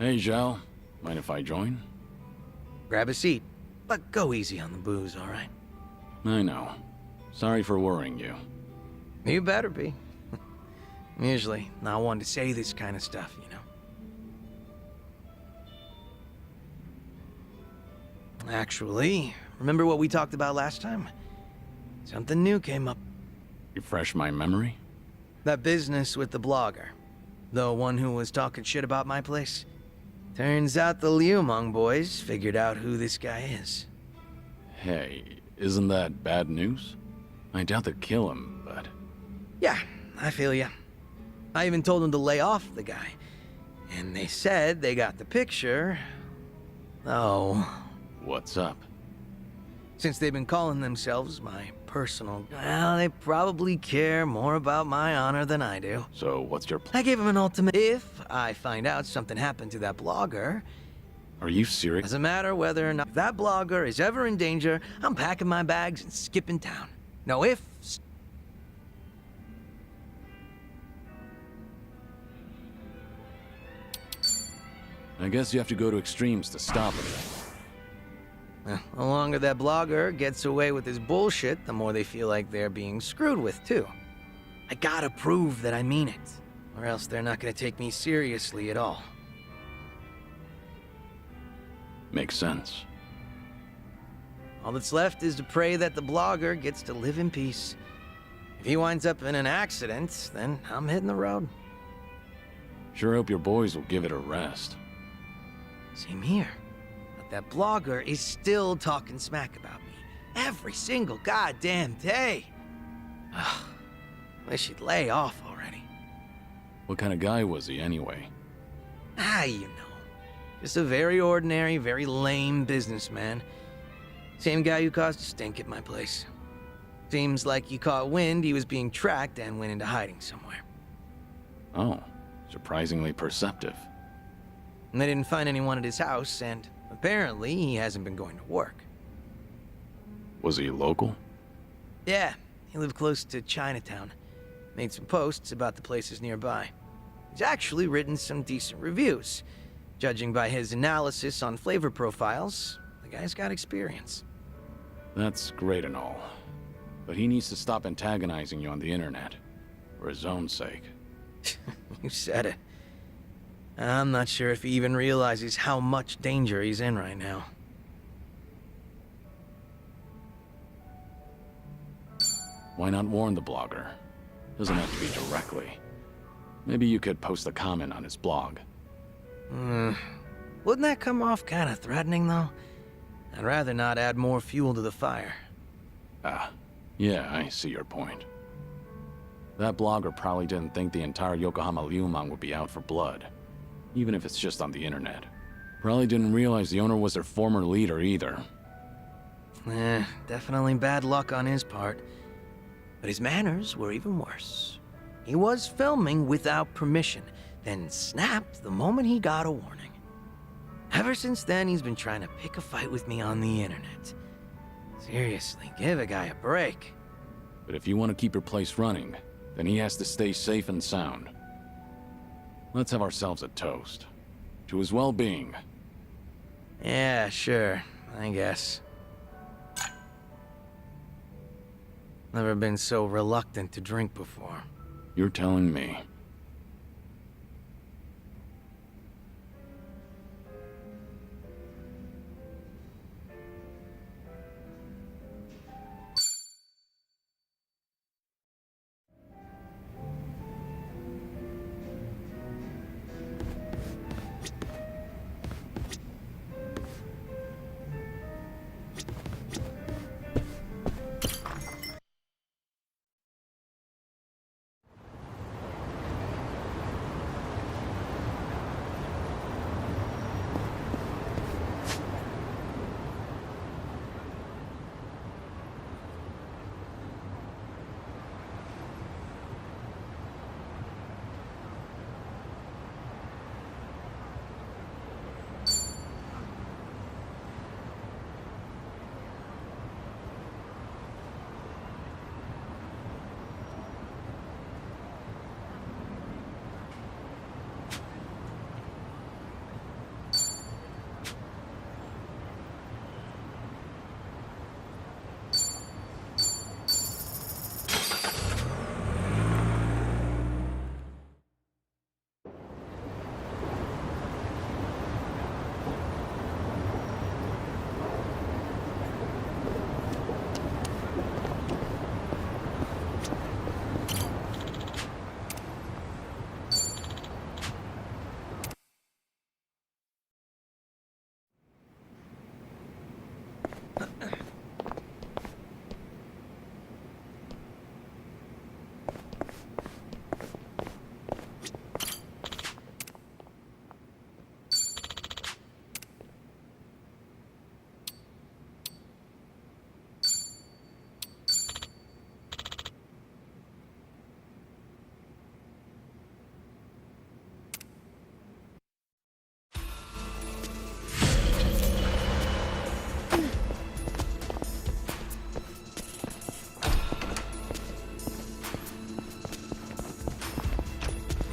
Hey, Zhao. Mind if I join? Grab a seat, but go easy on the booze, all right? I know. Sorry for worrying you. You better be. I'm usually not one to say this kind of stuff, you know. Actually, remember what we talked about last time? Something new came up. Refresh my memory? That business with the blogger. The one who was talking shit about my place. Turns out the Liumang boys figured out who this guy is. Hey, isn't that bad news? I doubt they'd kill him, but... Yeah, I feel ya. I even told them to lay off the guy. And they said they got the picture. Oh. What's up? Since they've been calling themselves my personal... Well, they probably care more about my honor than I do. So, what's your plan? I gave them an ultimatum. If I find out something happened to that blogger... Are you serious? Doesn't matter whether or not that blogger is ever in danger, I'm packing my bags and skipping town. No ifs. I guess you have to go to extremes to stop it. The longer that blogger gets away with his bullshit, the more they feel like they're being screwed with, too. I gotta prove that I mean it, or else they're not gonna take me seriously at all. Makes sense. All that's left is to pray that the blogger gets to live in peace. If he winds up in an accident, then I'm hitting the road. Sure hope your boys will give it a rest. Same here. That blogger is still talking smack about me. Every single goddamn day. Ugh. Wish he'd lay off already. What kind of guy was he, anyway? You know. Just a very ordinary, very lame businessman. Same guy who caused a stink at my place. Seems like he caught wind he was being tracked and went into hiding somewhere. Oh, surprisingly perceptive. And they didn't find anyone at his house, and... apparently, he hasn't been going to work. Was he local? Yeah, he lived close to Chinatown. Made some posts about the places nearby. He's actually written some decent reviews. Judging by his analysis on flavor profiles, the guy's got experience. That's great and all. But he needs to stop antagonizing you on the internet. For his own sake. You said it. I'm not sure if he even realizes how much danger he's in right now. Why not warn the blogger? Doesn't have to be directly. Maybe you could post a comment on his blog. Wouldn't that come off kind of threatening, though? I'd rather not add more fuel to the fire. Yeah, I see your point. That blogger probably didn't think the entire Yokohama Liumang would be out for blood. Even if it's just on the internet. Probably didn't realize the owner was their former leader either. Definitely bad luck on his part. But his manners were even worse. He was filming without permission, then snapped the moment he got a warning. Ever since then, he's been trying to pick a fight with me on the internet. Seriously, give a guy a break. But if you want to keep your place running, then he has to stay safe and sound. Let's have ourselves a toast. To his well-being. Yeah, sure, I guess. Never been so reluctant to drink before. You're telling me.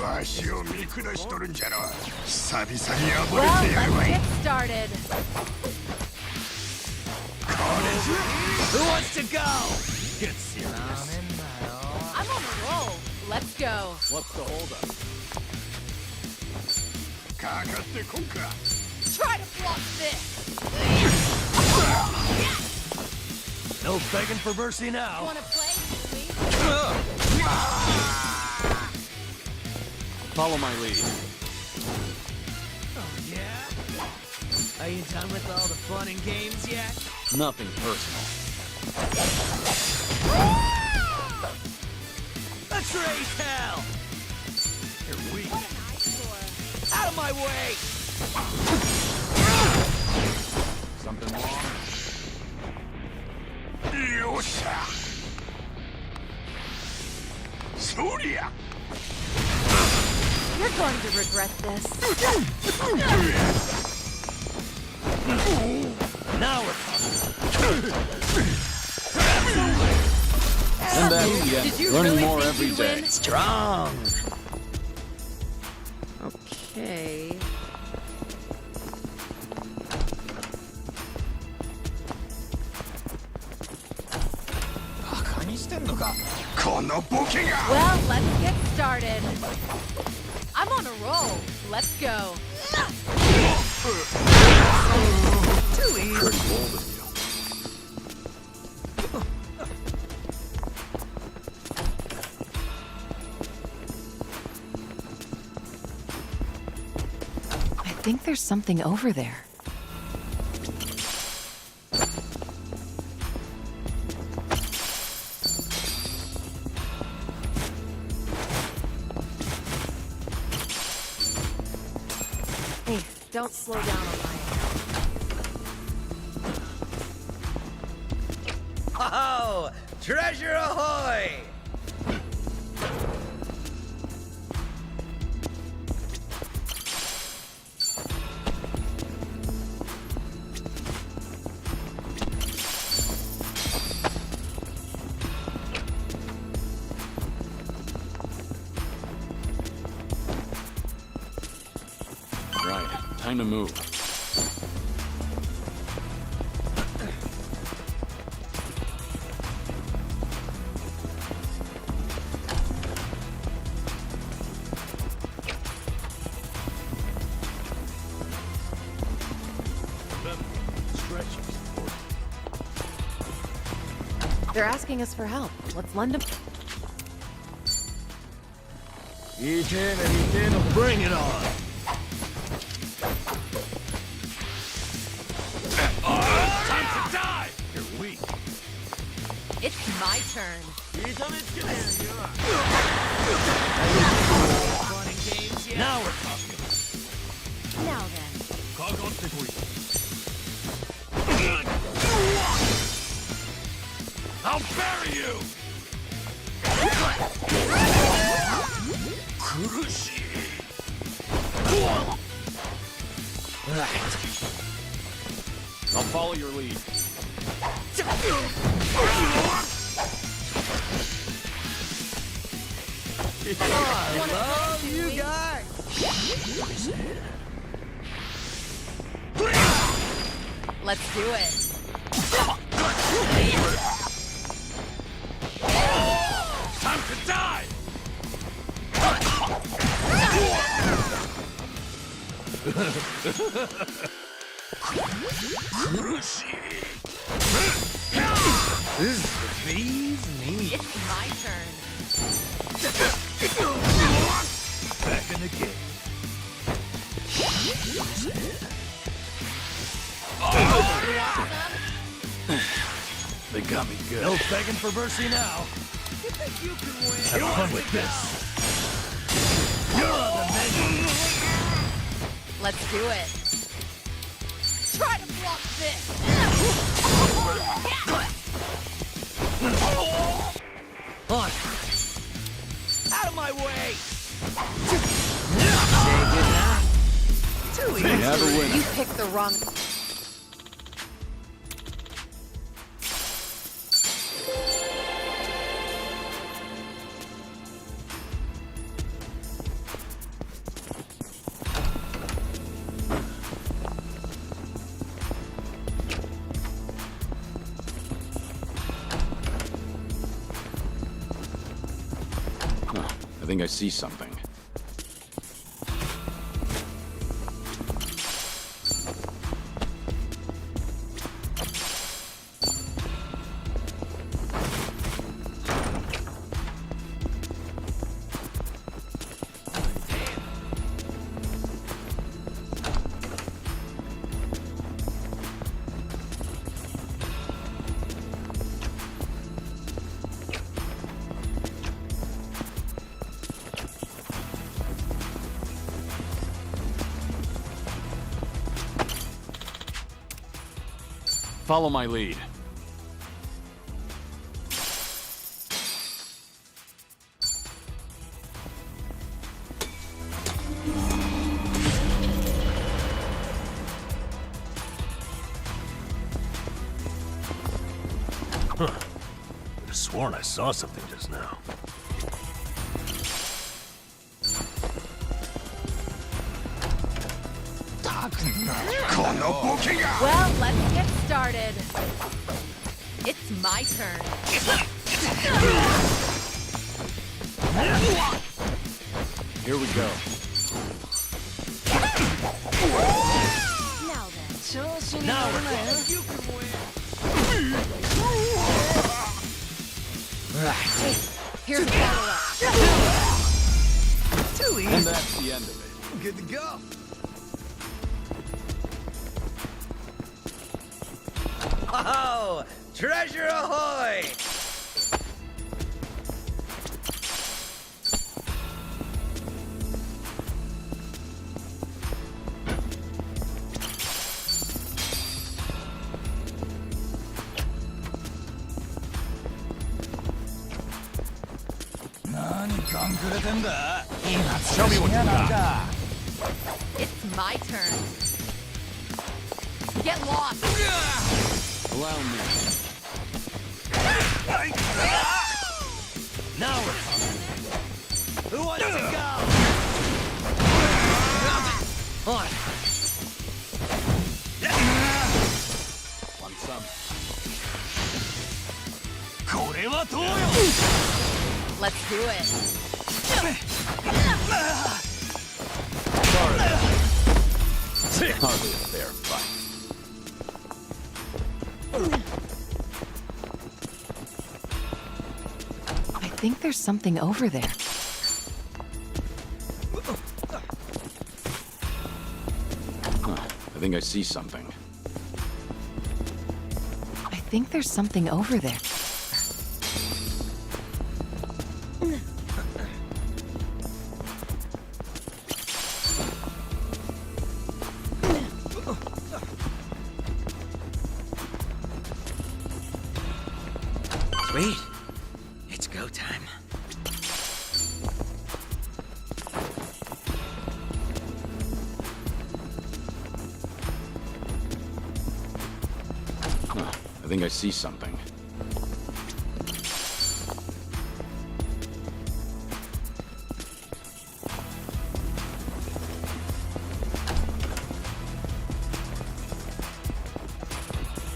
足を見下しとるんじゃろ。久々に暴 Well, れてやる let's わい。 get started. Who wants to go? Get serious. I'm on a roll. Let's go. What's the holdup? かかってこんか。 Try to block this. No begging for mercy now. Wanna play, please? Follow my lead. Oh, yeah? Are you done with all the fun and games yet? Nothing personal. Let's raise hell! You're weak. What an eyesore. Out of my way! Something wrong? よっしゃ。そりゃ。 You're going to regret this. Now we're talking. And that, Did you learning really more think every you'd day. win? Strong! Okay. バカにしてんのか。このボケが。 Well, let's get started. I'm on a roll. Let's go. Too easy. Pretty bold of you. I think there's something over there. Hey, don't slow down on my end. Oh, treasure ahoy! Right, time to move. They're asking us for help. Let's lend them. Bring it on! Time to die! You're weak. It's my turn. Fun and games yet? Now we're talking. Now then. I'll bury you! I'll follow your lead. I love you guys! Let's do it. Time to die! This is the bee's knees. It's my turn. Back in the game. They got me good. No begging for mercy now. You think you can win? Have fun with this. You're on the menu. Let's do it. Try to block this. On. Out of my way. Too They easy. have a winner. You picked the wrong. I think I see something. Follow my lead. Huh. Could have sworn I saw something just now. Well, let's get started. It's my turn. Here we go. Now then. Now we're you can win. Right. Here's the follow-up. Too easy. And that's the end of it. Good to go. Oh, treasure ahoy! Show me what you got. It's my turn. Get lost. Allow me. Now we're talking. Who wants to go? On. Want some? Let's do it. Sorry. Hardly a fair fight. I think there's something over there. I think I see something. I think there's something over there. Sweet. It's go time. I think I see something.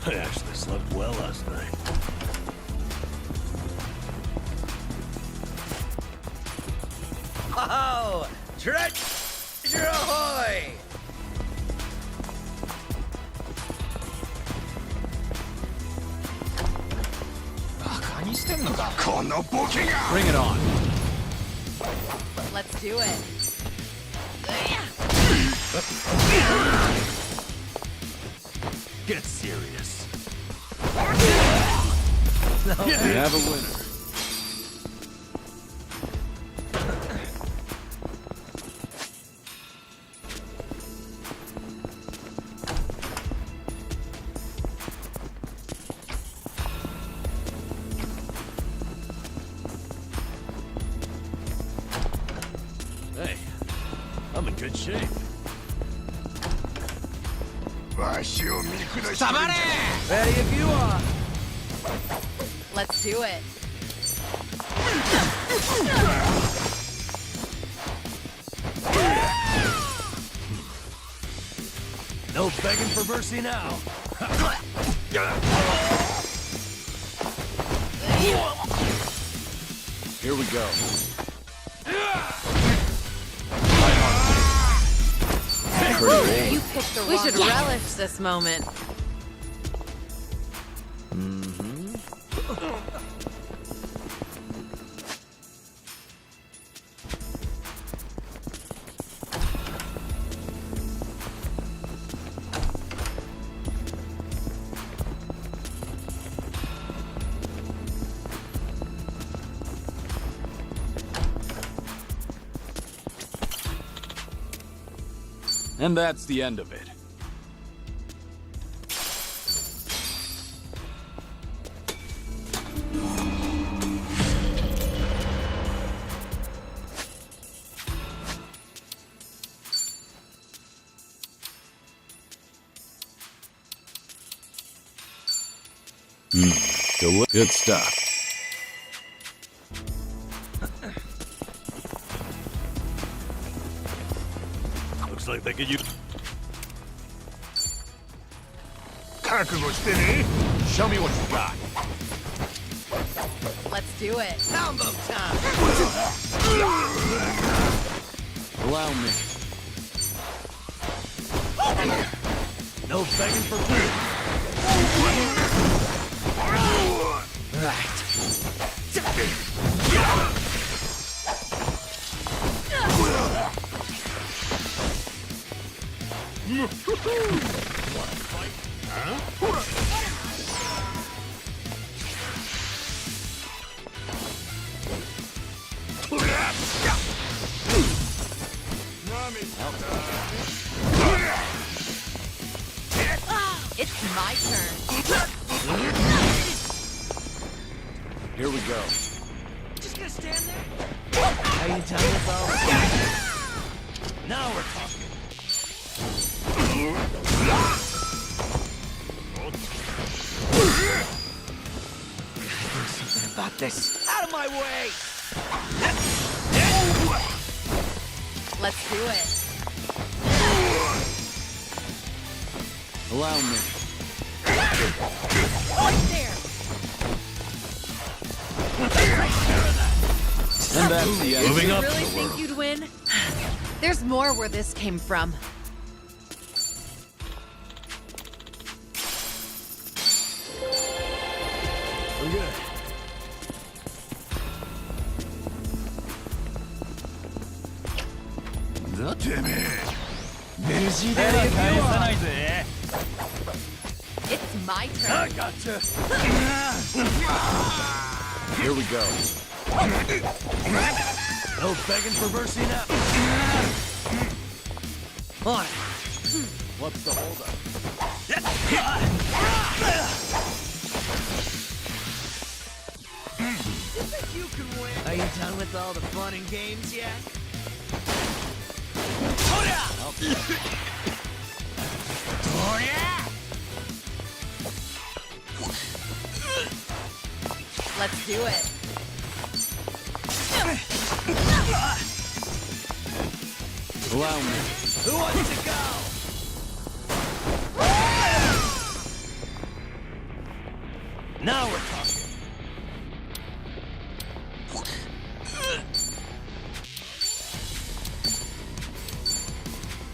I actually slept well last night. Oh, treasure ahoy! Bring it on. Let's do it. Get serious. We have a winner. Hey, I'm in good shape. Ready if you are. Let's do it. No begging for mercy now. Here we go. You picked the wrong. We should relish this moment. And that's the end of it. Good stuff. Looks like they could use. 覚悟してね。 Show me what you got. Let's do it. Combo time! Allow me. No begging for food. It's my turn. Here we go. Just gonna stand there? How you done with all Now we're talking. something about this? Out of my way! Let's do it. Allow me. Right there. And that's the end. Moving You up. really think you'd win? There's more where this came from. We're good. It's my I turn. gotcha. Here we go. No begging for mercy now. On it. What's the holdup? You can win. Are you done with all the fun and games yet? Let's do it. Allow me. Who wants to go? Now we're talking.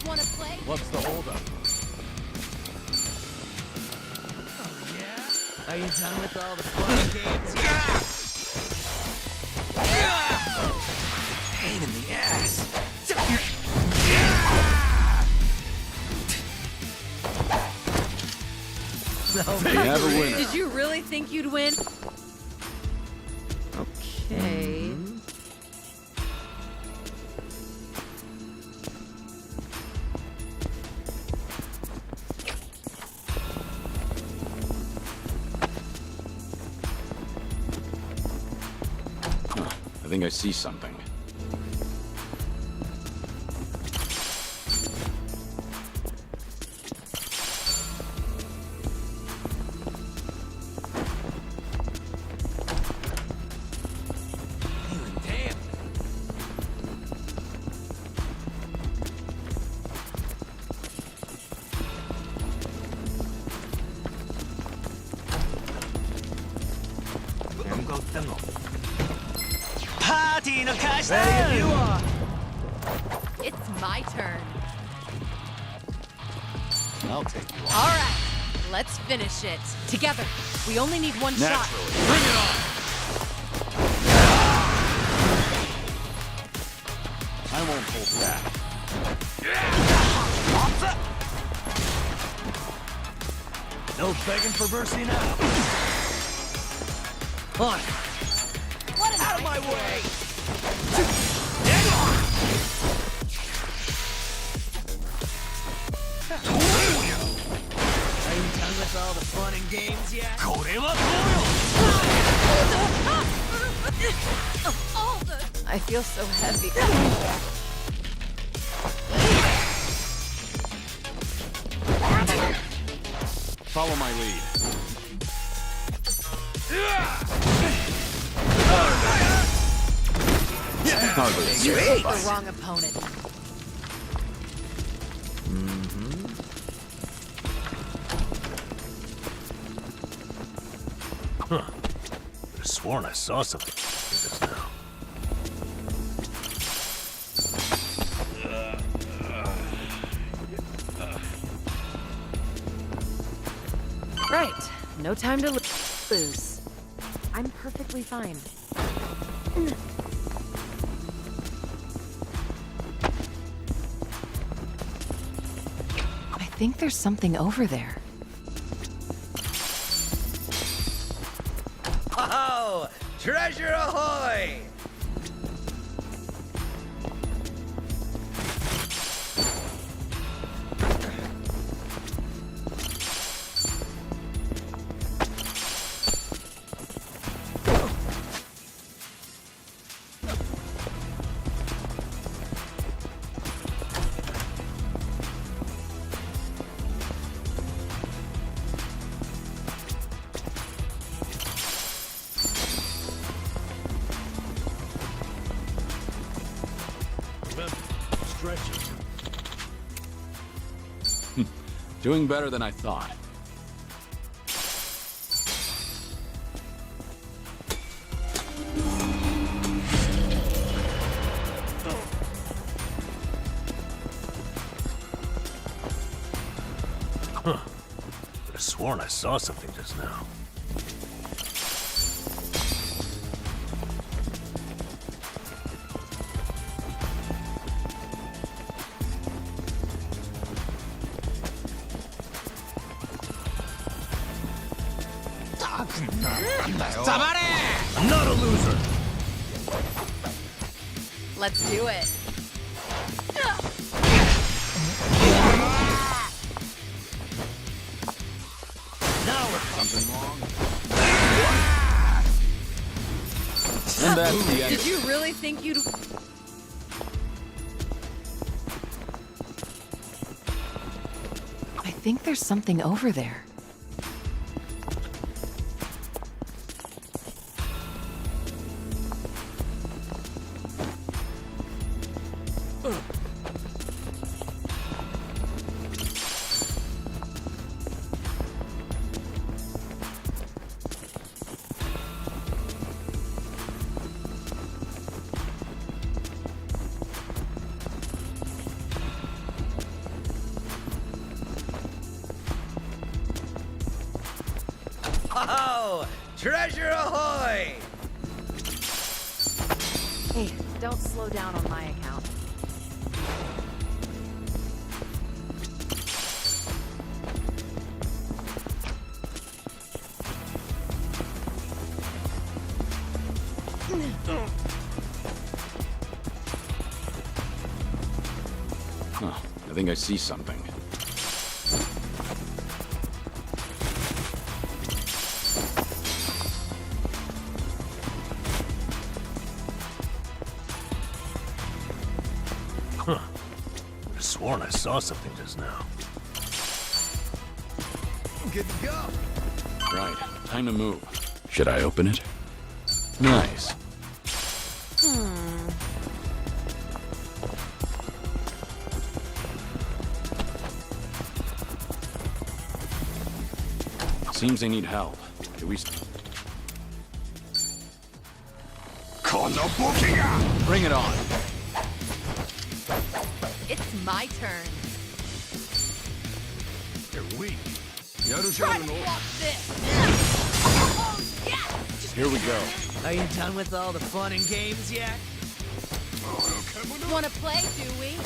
Wanna play? What's the holdup? Are you done with all the fun and games yet? Pain in the ass. No, We have a winner. Did you really think you'd win? Okay. I think I see something. damn. Ready if you are. It's my turn. I'll take you on. All right, let's finish it. Together. We only need one shot. Naturally. Bring it on! I won't hold back. No begging for mercy now. On. What Out of my way! Are you done with all the fun and games yet? All the... I feel so heavy. Follow my lead. Hardly a You zero. picked the wrong opponent. Could have sworn I saw something just now. Right. No time to lose. I'm perfectly fine. I think there's something over there. Oh, treasure ahoy! Remember, stretching. Doing better than I thought. Could have sworn I saw something just now. I'm not a loser. Let's do it. Now we're Something wrong? And that's the end. Did you really think you'd... I think there's something over there. Oh, treasure ahoy! Hey, don't slow down on my account. Huh, I think I see something. Could have sworn I saw something just now. Good to go. Right, time to move. Should I open it? Nice. Seems they need help. Do we... Bring it on. It's my turn. You're weak. Try to block this. Oh, yes! Here we go. Are you done with all the fun and games yet? Wanna play, do we?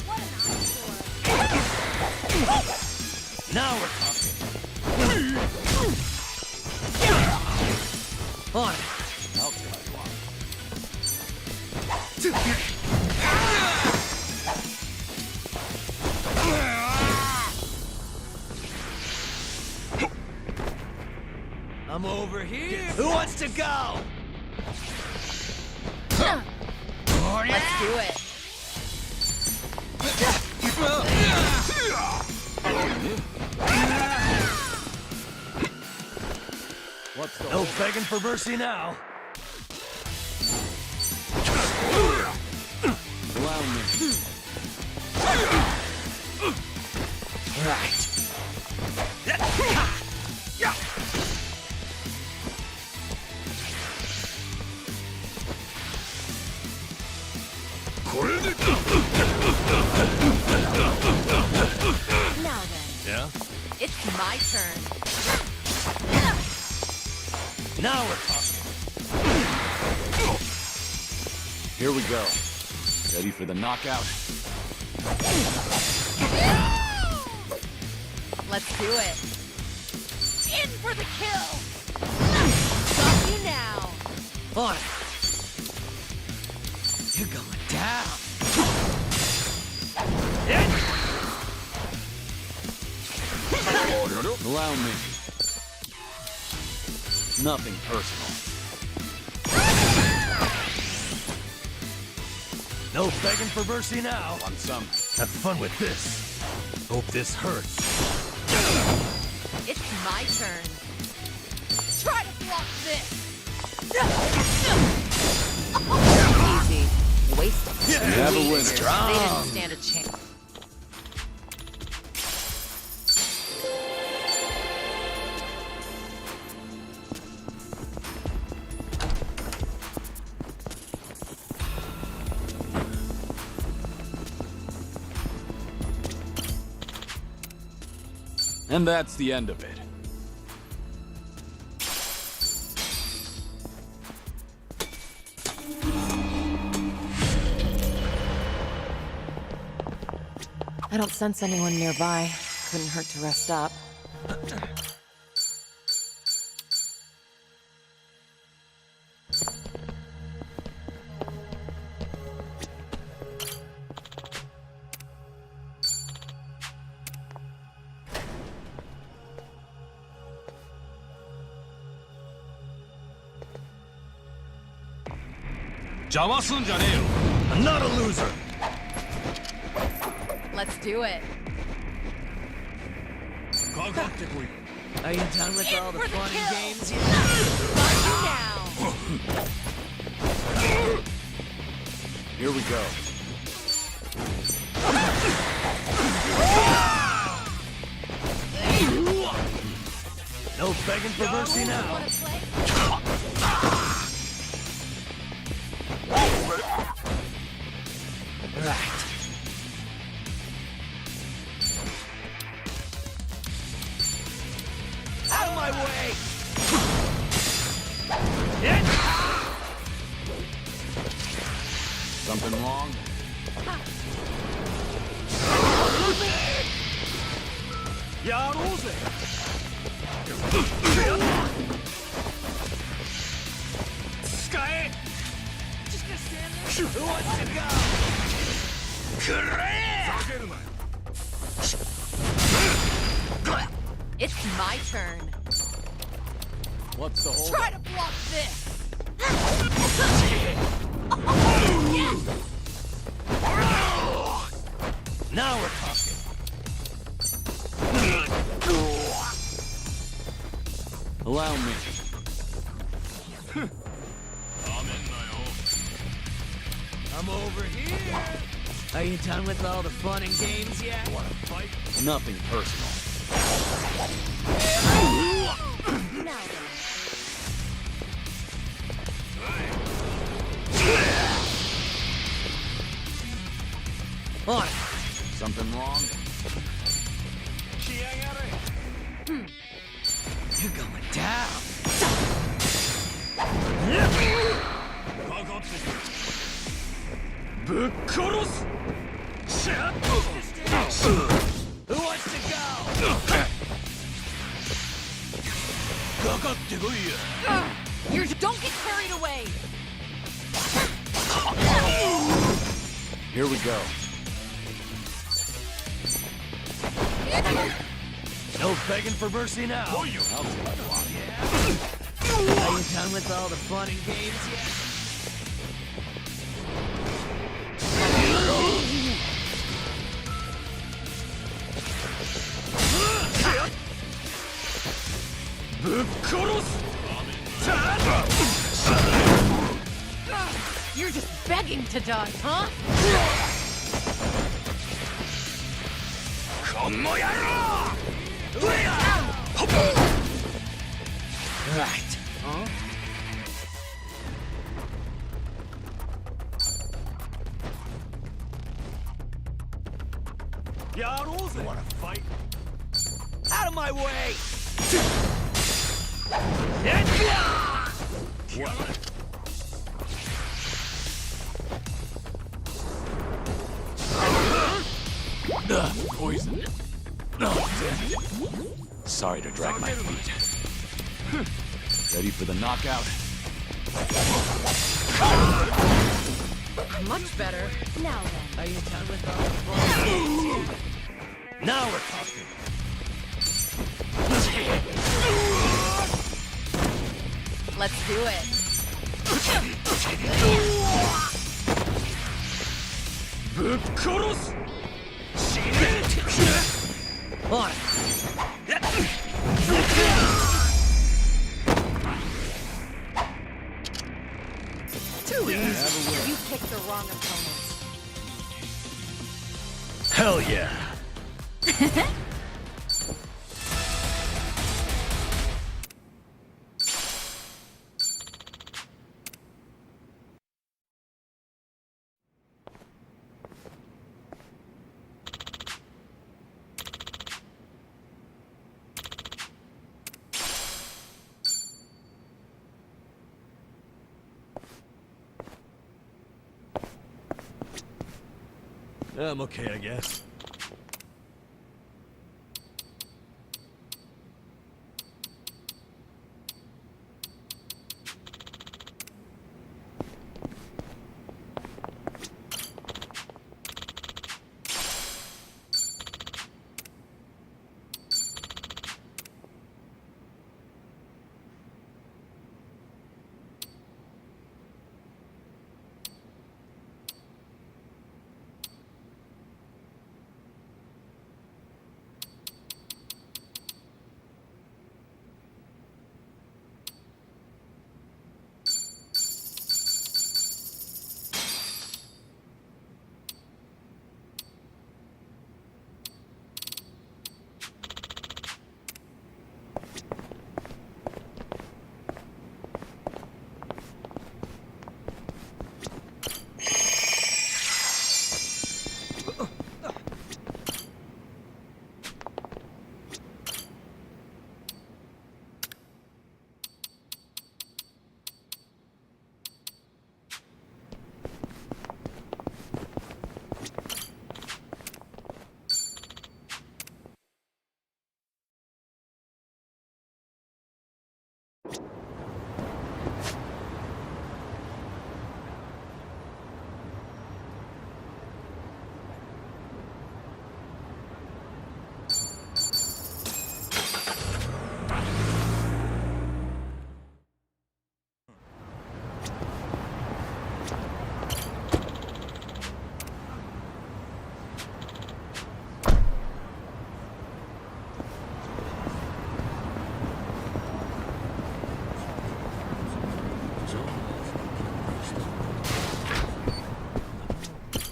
What an eyesore. Now we're talking. On it. I'll tell you what. I'm over here. Who wants to go? Let's do it. What's the No begging for mercy now. Allow me. Right. Now then, Yeah? it's my turn. Now we're talking. Here we go. Ready for the knockout? Let's do it. In for the kill. Got you now. On it. You're going down. Allow me. Nothing personal. No begging for mercy now. Want some? Have fun with this. Hope this hurts. It's my turn. Try to block this. Easy. Wasted. We have a winner. They didn't stand a chance. And that's the end of it. I don't sense anyone nearby. Couldn't hurt to rest up. I'm not a loser. Let's do it. Are you done with all the For the fun kill. and games yet? Got you now. Here we go. No begging for mercy now. Wanna play? Right. Out of my way! Something wrong? Who wants to go? It's my turn. What's the hold? Try to block this. Yes! Now we're talking. Allow me. I'm over here. Are you done with all the fun and games yet? Wanna fight? Nothing personal. Now then. On it. Something wrong? You're going down. Who wants to go? Don't get carried away. Here we go. No begging for mercy now. I'll take the block. Are you done with all the fun and games yet? You're just begging to die, huh? Right. Huh? You wanna fight? Out of my way! Poison. No, damn it. Sorry to drag my feet. Ready for the knockout? Much better. Now then. Are you done with all the fun and games yet? Now we're talking. Let's do it. On it. Too easy. You picked the wrong opponents. Hell yeah. I'm okay, I guess.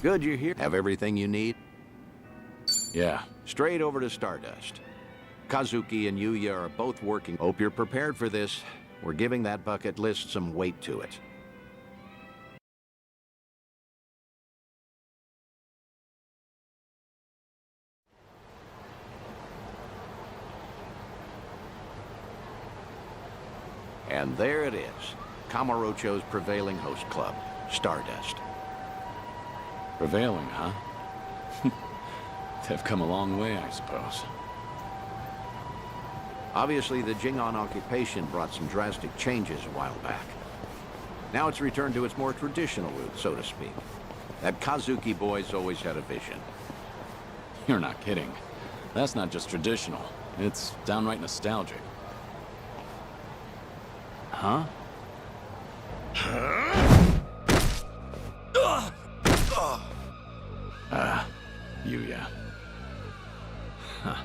Good you're here. Have everything you need? Yeah. Straight over to Stardust. Kazuki and Yuya are both working. Hope you're prepared for this. We're giving that bucket list some weight to it. And there it is. Kamurocho's prevailing host club, Stardust. Prevailing, huh? They've come a long way, I suppose. Obviously, the Jingon occupation brought some drastic changes a while back. Now it's returned to its more traditional roots, so to speak. That Kazuki boy's always had a vision. You're not kidding. That's not just traditional. It's downright nostalgic. Huh? Yuya. Huh.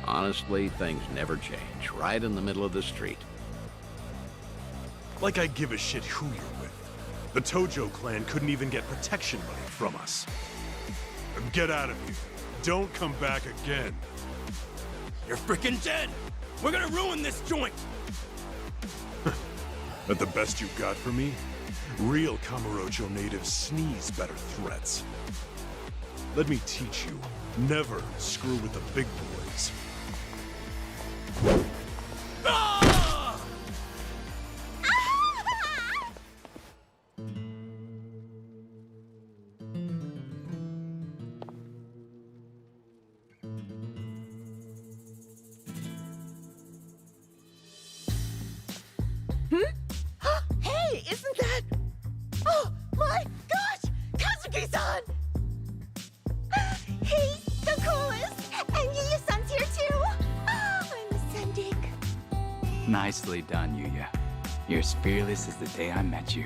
Honestly, things never change. Right in the middle of the street. Like I give a shit who you're with. The Tojo clan couldn't even get protection money from us. Get out of here. Don't come back again. You're freaking dead! We're gonna ruin this joint! That the best you got for me? Real Kamurocho natives sneeze better threats. Let me teach you. Never screw with the big boys. Ah! Hey, isn't that... Oh, my gosh! Kazuki-san! He's the coolest! And Yuya-san's here too! Oh, I'm ascending. Nicely done, Yuya. You're as fearless as the day I met you.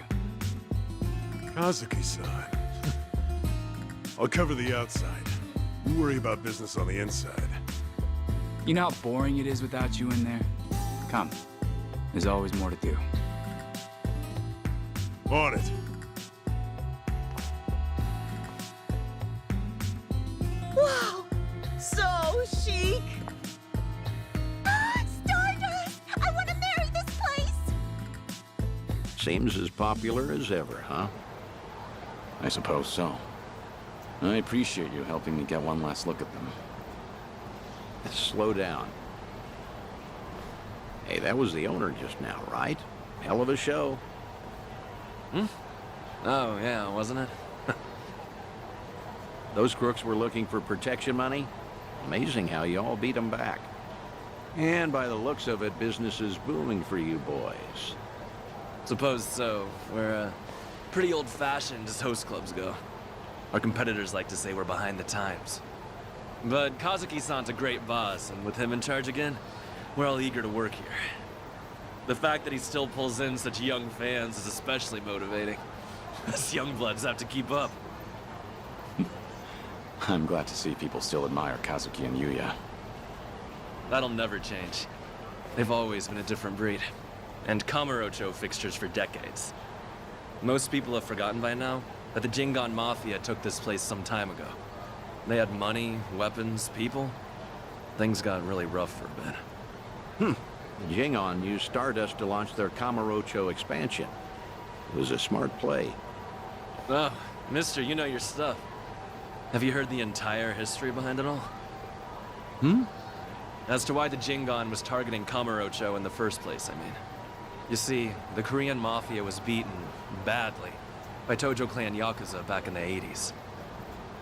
Kazuki-san. I'll cover the outside. You worry about business on the inside. You know how boring it is without you in there? Come. There's always more to do. On it. Wow! So chic! Stardust! I want to marry this place! Seems as popular as ever, huh? I suppose so. I appreciate you helping me get one last look at them. Slow down. Hey, that was the owner just now, right? Hell of a show. Oh, yeah, wasn't it? Those crooks were looking for protection money. Amazing how you all beat them back. And by the looks of it, business is booming for you boys. Suppose so. We're, pretty old-fashioned as host clubs go. Our competitors like to say we're behind the times. But Kazuki-san's a great boss, and with him in charge again, we're all eager to work here. The fact that he still pulls in such young fans is especially motivating. Us young bloods have to keep up. I'm glad to see people still admire Kazuki and Yuya. That'll never change. They've always been a different breed. And Kamurocho fixtures for decades. Most people have forgotten by now that the Jingon Mafia took this place some time ago. They had money, weapons, people. Things got really rough for a bit. Jingon used Stardust to launch their Kamurocho expansion. It was a smart play. Oh, mister, you know your stuff. Have you heard the entire history behind it all? As to why the Jingon was targeting Kamurocho in the first place, I mean. You see, the Korean Mafia was beaten, badly, by Tojo clan Yakuza back in the 80s.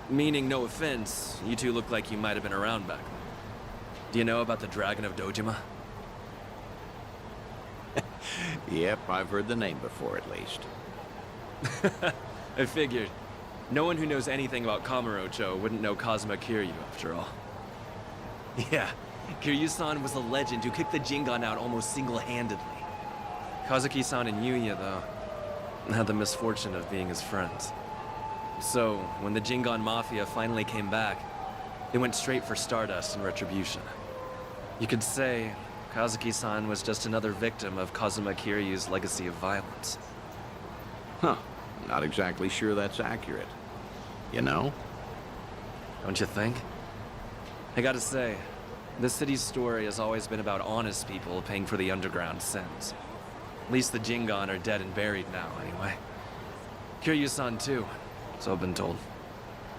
Meaning, no offense, you two look like you might have been around back then. Do you know about the Dragon of Dojima? Yep, I've heard the name before at least. I figured. No one who knows anything about Kamurocho wouldn't know Kazuma Kiryu, after all. Yeah, Kiryu-san was a legend who kicked the Jingon out almost single-handedly. Kazuki-san and Yuya, though, had the misfortune of being his friends. So, when the Jingon Mafia finally came back, they went straight for Stardust and retribution. You could say Kazuki-san was just another victim of Kazuma Kiryu's legacy of violence. Huh. Not exactly sure that's accurate. You know? Don't you think? I gotta say, this city's story has always been about honest people paying for the underground sins. At least the Jingon are dead and buried now, anyway. Kiryu-san too, so I've been told.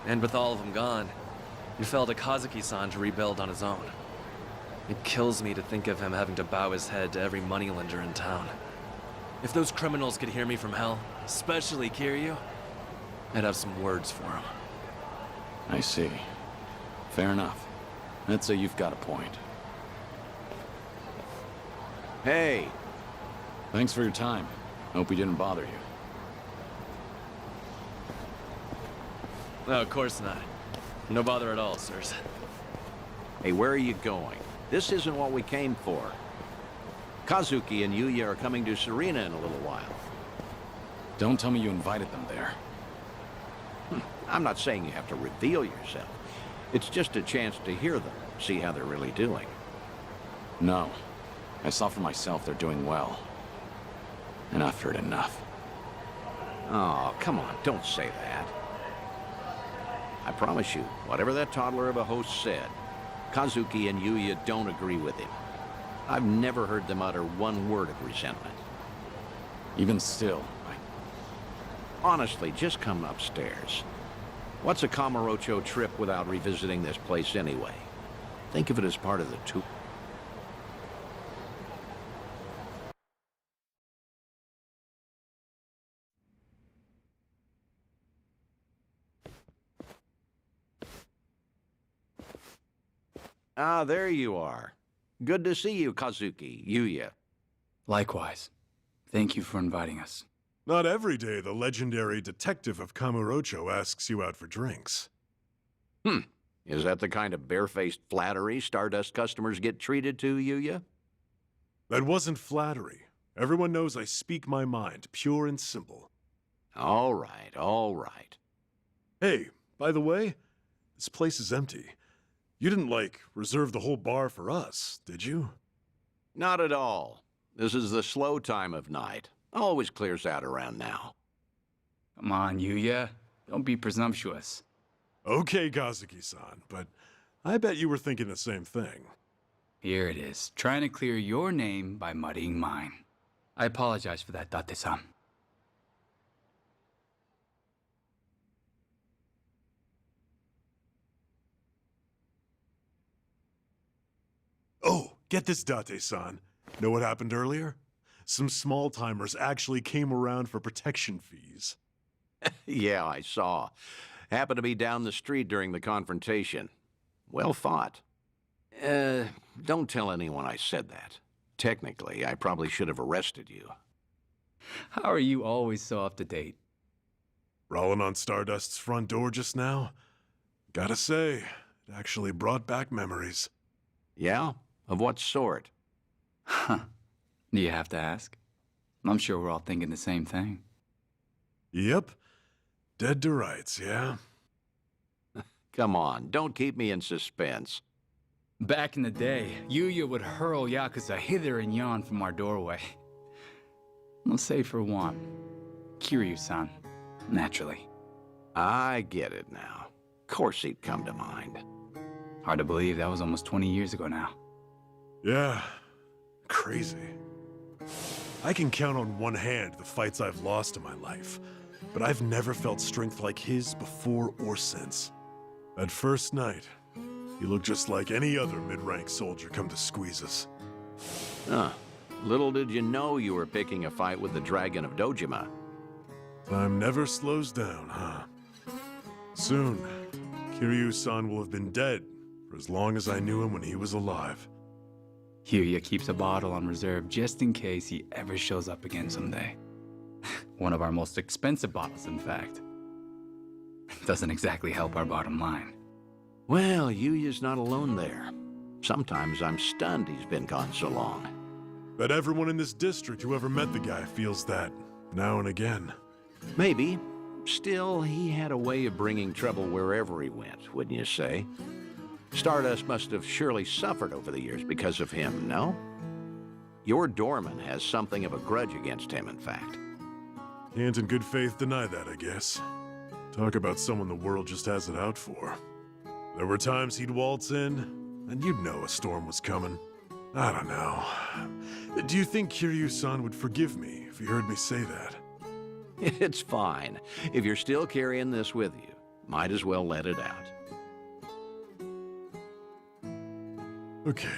And with all of them gone, it fell to Kazuki-san to rebuild on his own. It kills me to think of him having to bow his head to every moneylender in town. If those criminals could hear me from hell, especially Kiryu, I'd have some words for him. I see. Fair enough. I'd say you've got a point. Hey! Thanks for your time. Hope we didn't bother you. No, of course not. No bother at all, sirs. Hey, where are you going? This isn't what we came for. Kazuki and Yuya are coming to Serena in a little while. Don't tell me you invited them there. I'm not saying you have to reveal yourself. It's just a chance to hear them, see how they're really doing. No. I saw for myself they're doing well. And I've heard enough. Oh, come on, don't say that. I promise you, whatever that toddler of a host said, Kazuki and Yuya don't agree with him. I've never heard them utter one word of resentment. Even still, Honestly, just come upstairs. What's a Kamurocho trip without revisiting this place anyway? Think of it as part of the tour. Ah, there you are. Good to see you, Kazuki, Yuya. Likewise. Thank you for inviting us. Not every day the legendary detective of Kamurocho asks you out for drinks. Is that the kind of barefaced flattery Stardust customers get treated to, Yuya? That wasn't flattery. Everyone knows I speak my mind, pure and simple. All right, all right. Hey, by the way, this place is empty. You didn't, reserve the whole bar for us, did you? Not at all. This is the slow time of night. Always clears out around now. Come on, Yuya. Don't be presumptuous. Okay, Kazuki-san, but I bet you were thinking the same thing. Here it is, trying to clear your name by muddying mine. I apologize for that, Date-san. Oh, get this, Date-san. Know what happened earlier? Some small-timers actually came around for protection fees. Yeah, I saw. Happened to be down the street during the confrontation. Well fought. Don't tell anyone I said that. Technically, I probably should have arrested you. How are you always so up to date? Rolling on Stardust's front door just now? Gotta say, it actually brought back memories. Yeah? Of what sort? Huh. Do you have to ask? I'm sure we're all thinking the same thing. Yep. Dead to rights, yeah? Come on, don't keep me in suspense. Back in the day, Yuya would hurl Yakuza hither and yon from our doorway. Let's say for one, Kiryu-san, naturally. I get it now. Of course he'd come to mind. Hard to believe that was almost 20 years ago now. Yeah. Crazy. I can count on one hand the fights I've lost in my life, but I've never felt strength like his before or since. That first night, he looked just like any other mid-rank soldier come to squeeze us. Little did you know you were picking a fight with the Dragon of Dojima. Time never slows down, huh? Soon, Kiryu-san will have been dead for as long as I knew him when he was alive. Yuya keeps a bottle on reserve just in case he ever shows up again someday. One of our most expensive bottles, in fact. Doesn't exactly help our bottom line. Well, Yuya's not alone there. Sometimes I'm stunned he's been gone so long. Bet everyone in this district who ever met the guy feels that, now and again. Maybe. Still, he had a way of bringing trouble wherever he went, wouldn't you say? Stardust must have surely suffered over the years because of him, no? Your doorman has something of a grudge against him, in fact. Can't in good faith deny that, I guess. Talk about someone the world just has it out for. There were times he'd waltz in, and you'd know a storm was coming. I don't know. Do you think Kiryu-san would forgive me if he heard me say that? It's fine. If you're still carrying this with you, might as well let it out. Okay.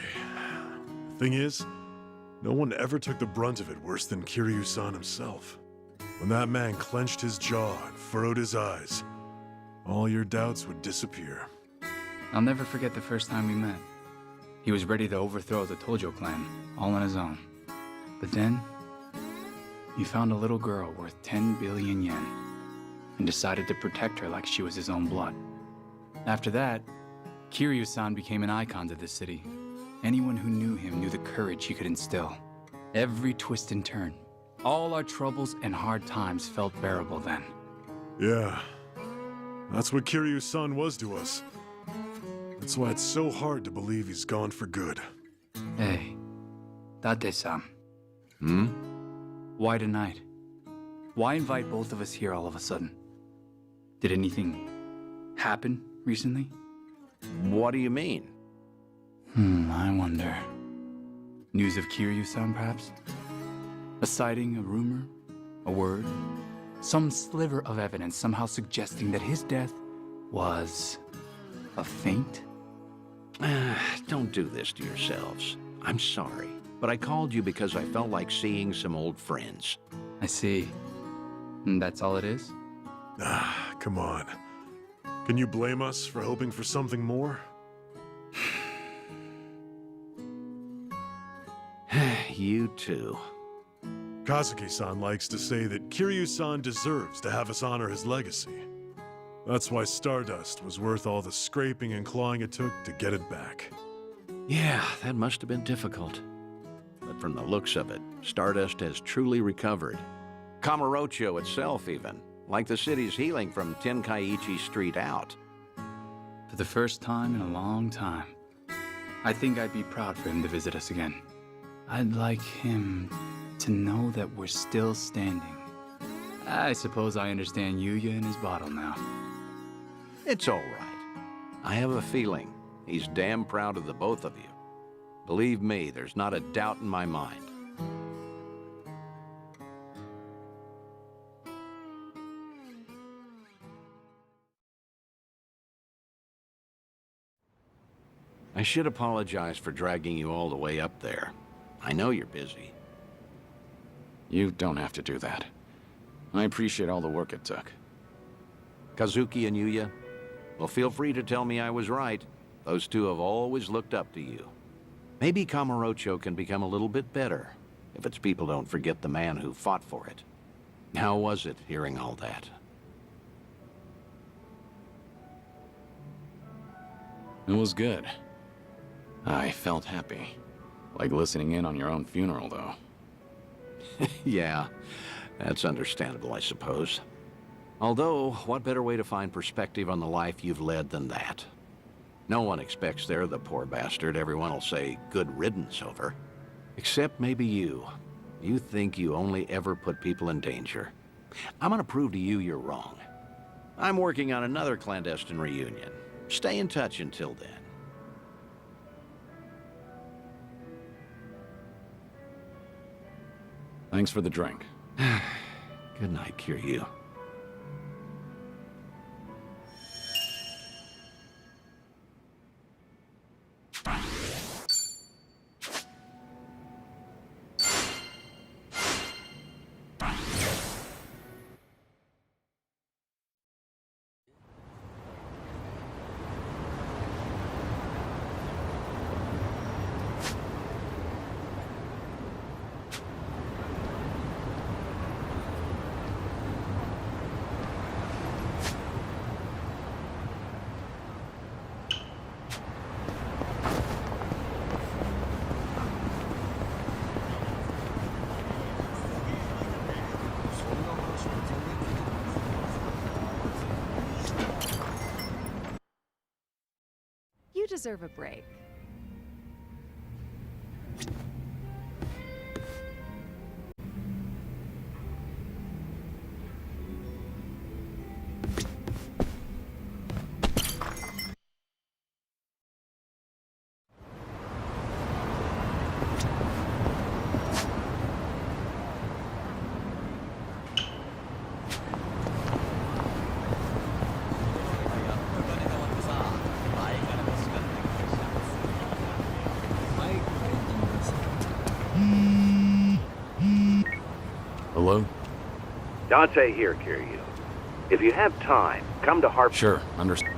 Thing is, no one ever took the brunt of it worse than Kiryu-san himself. When that man clenched his jaw and furrowed his eyes, all your doubts would disappear. I'll never forget the first time we met. He was ready to overthrow the Tojo clan, all on his own. But then, he found a little girl worth 10 billion yen, and decided to protect her like she was his own blood. After that, Kiryu-san became an icon to the city. Anyone who knew him knew the courage he could instill. Every twist and turn, all our troubles and hard times felt bearable then. Yeah, that's what Kiryu-san was to us. That's why it's so hard to believe he's gone for good. Hey, Date-san. Hmm? Why tonight? Why invite both of us here all of a sudden? Did anything happen recently? What do you mean? I wonder. News of Kiryu-san, perhaps? A sighting, a rumor, a word? Some sliver of evidence somehow suggesting that his death was a feint? Don't do this to yourselves. I'm sorry, but I called you because I felt like seeing some old friends. I see. And that's all it is? Ah, come on. Can you blame us for hoping for something more? You too. Kazuki-san likes to say that Kiryu-san deserves to have us honor his legacy. That's why Stardust was worth all the scraping and clawing it took to get it back. Yeah, that must have been difficult. But from the looks of it, Stardust has truly recovered. Kamurocho itself even, like the city's healing from Tenkaichi Street out. For the first time in a long time, I think I'd be proud for him to visit us again. I'd like him to know that we're still standing. I suppose I understand Yuya and his bottle now. It's all right. I have a feeling he's damn proud of the both of you. Believe me, there's not a doubt in my mind. I should apologize for dragging you all the way up there. I know you're busy. You don't have to do that. I appreciate all the work it took. Kazuki and Yuya, well, feel free to tell me I was right. Those two have always looked up to you. Maybe Kamurocho can become a little bit better, if its people don't forget the man who fought for it. How was it, hearing all that? It was good. I felt happy. Like listening in on your own funeral, though. Yeah, that's understandable, I suppose. Although, what better way to find perspective on the life you've led than that? No one expects they're the poor bastard everyone will say good riddance over. Except maybe you. You think you only ever put people in danger. I'm gonna prove to you you're wrong. I'm working on another clandestine reunion. Stay in touch until then. Thanks for the drink. Good night, Kiryu. You deserve a break. Dante here, Kiryu. If you have time, come to Harp. Sure, understand.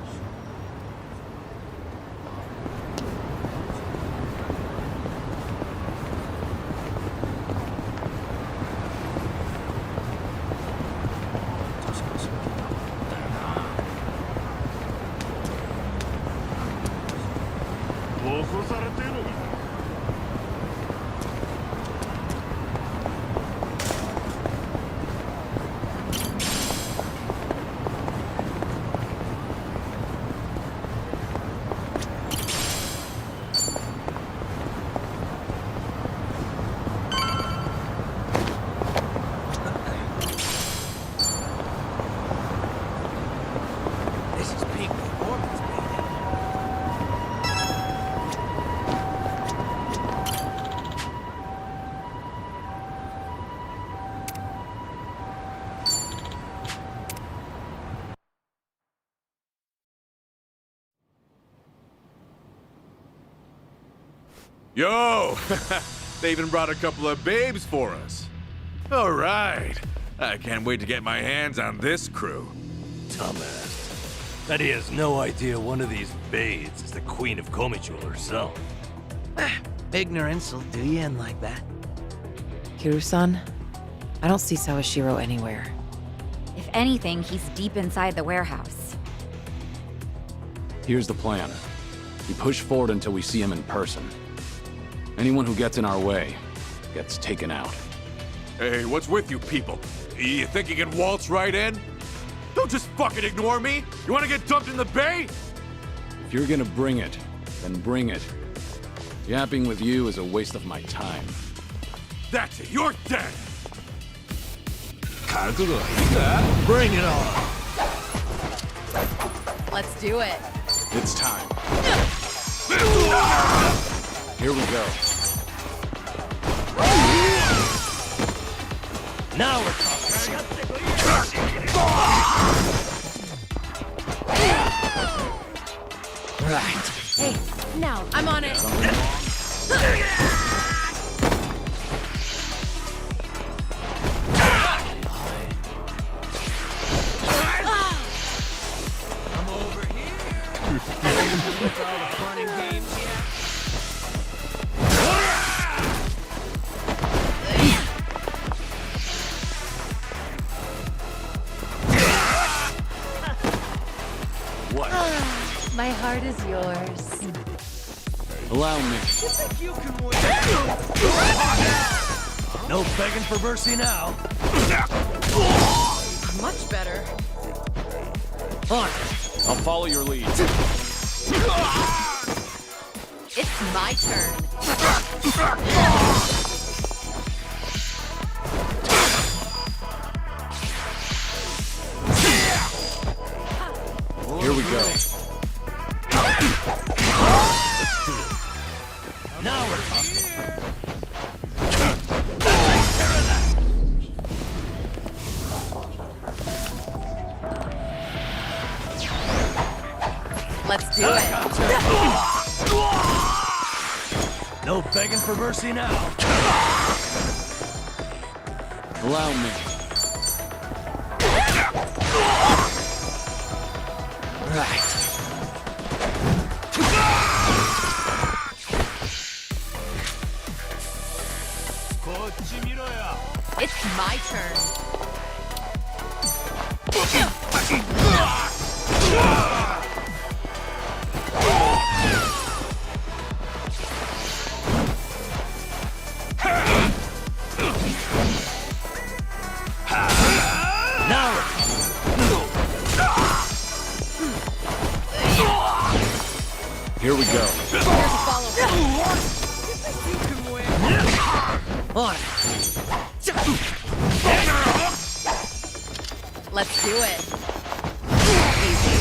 This is peak performance, baby. Yo! They even brought a couple of babes for us. All right. I can't wait to get my hands on this crew. Dumbass. That he has no idea one of these babes is the Queen of Komicho herself. Ignorance will do you in like that. Kiryu-san, I don't see Sawashiro anywhere. If anything, he's deep inside the warehouse. Here's the plan. We push forward until we see him in person. Anyone who gets in our way gets taken out. Hey, what's with you people? You think you can waltz right in? Don't just fucking ignore me! You wanna get dumped in the bay? If you're gonna bring it, then bring it. Yapping with you is a waste of my time. That's it, you're dead! Bring it on! Let's do it. It's time. Here we go. Now we're talking. Right. Hey, now, I'm on it. I'm over here. With all the fun and games yet? What? My heart is yours. Allow me. No begging for mercy now. Much better. On. I'll follow your lead. It's my turn. Here we go. Now we're talking. Let's do it. No begging for mercy now. Allow me. Right. It's my turn. Here we go. Here's a follow-up. On. Let's do it. Easy.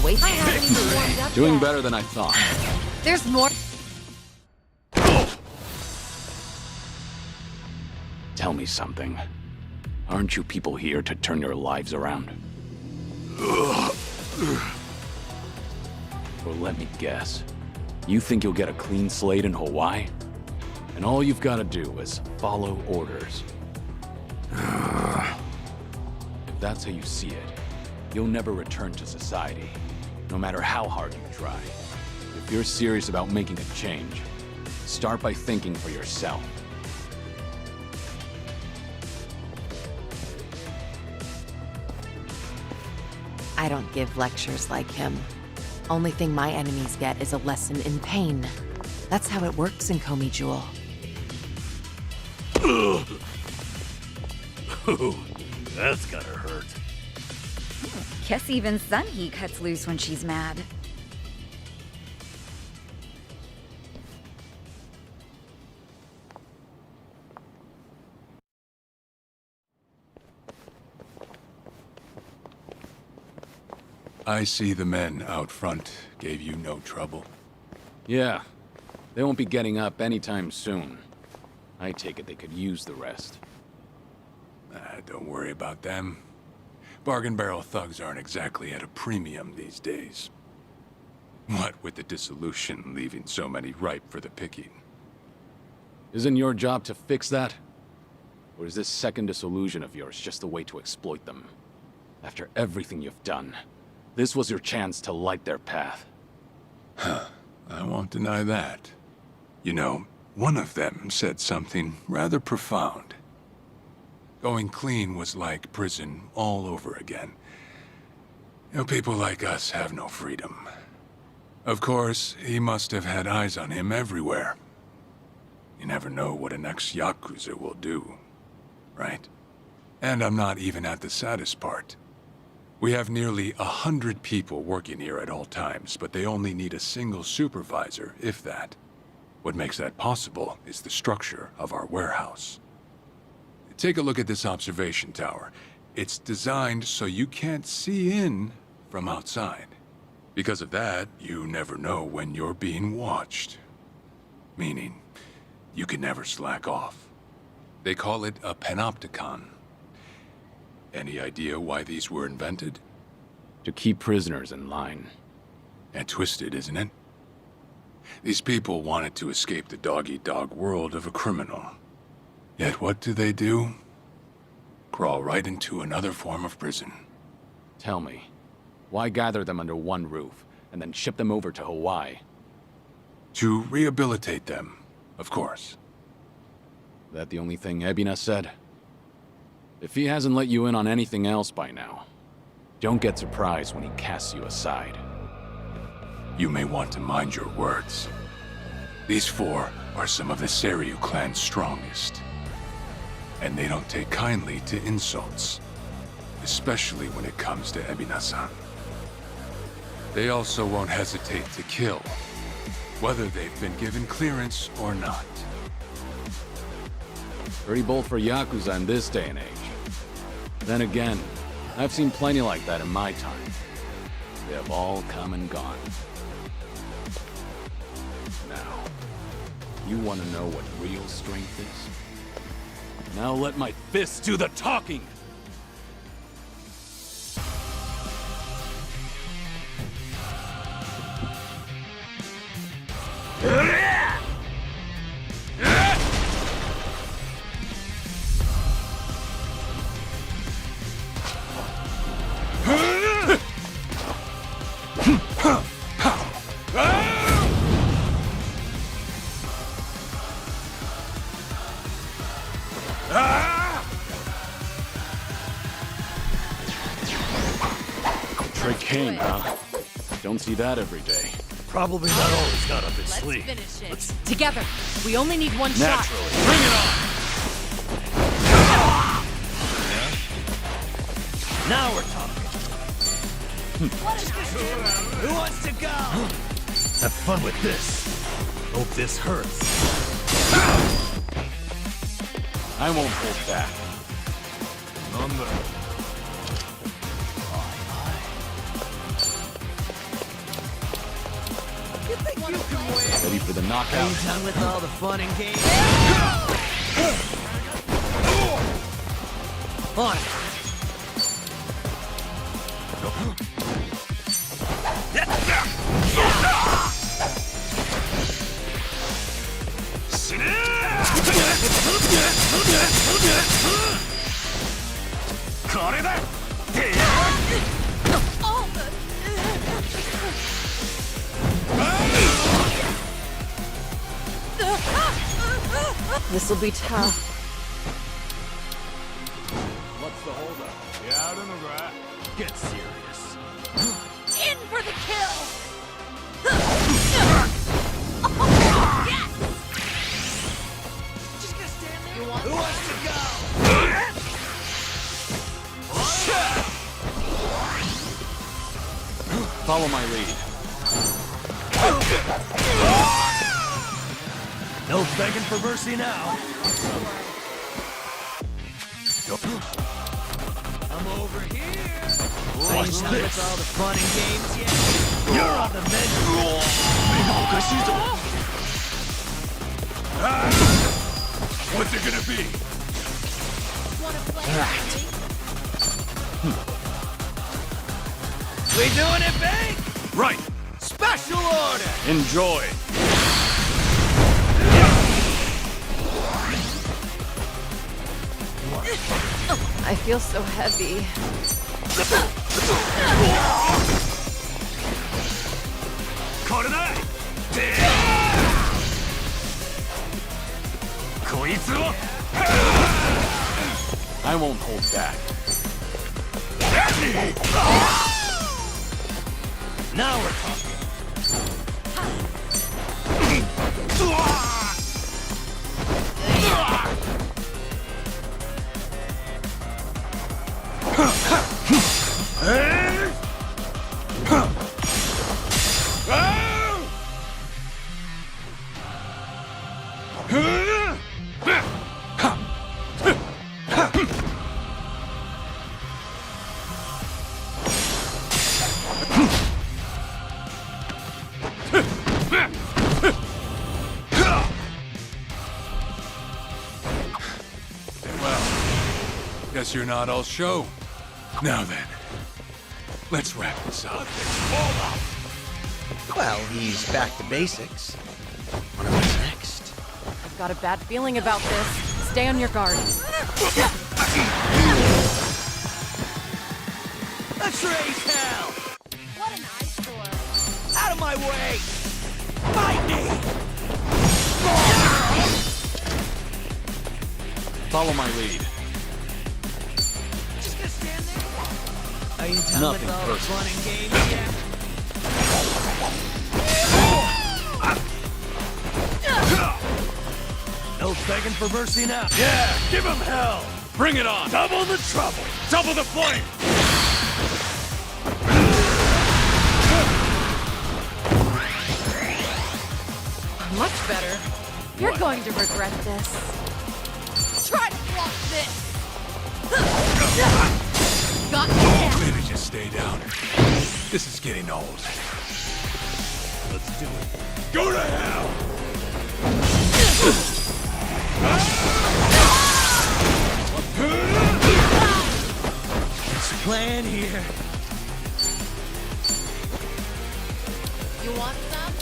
Wait, I haven't even warmed up Doing yet. better than I thought. There's more. Tell me something. Aren't you people here to turn your lives around? Or let me guess. You think you'll get a clean slate in Hawaii? And all you've got to do is follow orders. that's how you see it, you'll never return to society, no matter how hard you try. If you're serious about making a change, start by thinking for yourself. I don't give lectures like him. Only thing my enemies get is a lesson in pain. That's how it works in Komi Jewel. Ooh, that's gotta hurt. Guess even Sunhee cuts loose when she's mad. I see the men out front gave you no trouble. Yeah, they won't be getting up anytime soon. I take it they could use the rest. Don't worry about them. Bargain barrel thugs aren't exactly at a premium these days. What with the dissolution leaving so many ripe for the picking. Isn't your job to fix that? Or is this second disillusion of yours just a way to exploit them? After everything you've done, this was your chance to light their path. Huh. I won't deny that. You know, one of them said something rather profound. Going clean was like prison all over again. You know, people like us have no freedom. Of course, he must have had eyes on him everywhere. You never know what an ex-Yakuza will do, right? And I'm not even at the saddest part. We have nearly 100 people working here at all times, but they only need a single supervisor, if that. What makes that possible is the structure of our warehouse. Take a look at this observation tower. It's designed so you can't see in from outside. Because of that, you never know when you're being watched. Meaning, you can never slack off. They call it a panopticon. Any idea why these were invented? To keep prisoners in line. And twisted, isn't it? These people wanted to escape the dog-eat-dog world of a criminal. Yet what do? Crawl right into another form of prison. Tell me, why gather them under one roof, and then ship them over to Hawaii? To rehabilitate them, of course. That the only thing EBINA said? If he hasn't let you in on anything else by now, don't get surprised when he casts you aside. You may want to mind your words. These four are some of the Seiryu clan's strongest. And they don't take kindly to insults, especially when it comes to EBINA-san. They also won't hesitate to kill, whether they've been given clearance or not. Pretty bold for Yakuza in this day and age. Then again, I've seen plenty like that in my time. They have all come and gone. Now, you want to know what real strength is? Now let my fists do the talking! King, huh? Don't see that every day. Probably not always got up his Let's sleeve. finish it. Together, we only need one Naturally. shot. Bring it on! Now we're talking. What is this? Who wants to go? Have fun with this. Hope this hurts. I won't hold back. You think you can win? Ready for the Are knockout? you done with all the fun and games? On. This'll be tough. What's the holdup? Yeah, I don't know, right? Get serious. In for the kill! Yes! Just gonna stand there? You want Who wants to go? Follow my lead. No begging for mercy now. I'm over here. Watch Ain't done this. with all the fun and games yet. You're on the menu. What's it gonna be? wanna play? We doing it big? Right. Special order. Enjoy. I feel so heavy. I won't hold back. Now we're talking. Guess you're not all show. Now then, let's wrap this up. Well, he's back to basics. Wonder what's next. I've got a bad feeling about this. Stay on your guard. Let's raise hell! What an eyesore. Out of my way! Fight me! Follow my lead. Just gonna stand there? Are you done Nothing with all the personal. fun and games yet? No begging for mercy now. Yeah, give him hell. Bring it on. Double the trouble. Double the flame. Much better. You're going to regret this. Try to block this! Got me! Maybe just stay down. This is getting old. Let's do it. Go to hell! What's the plan here? You want some?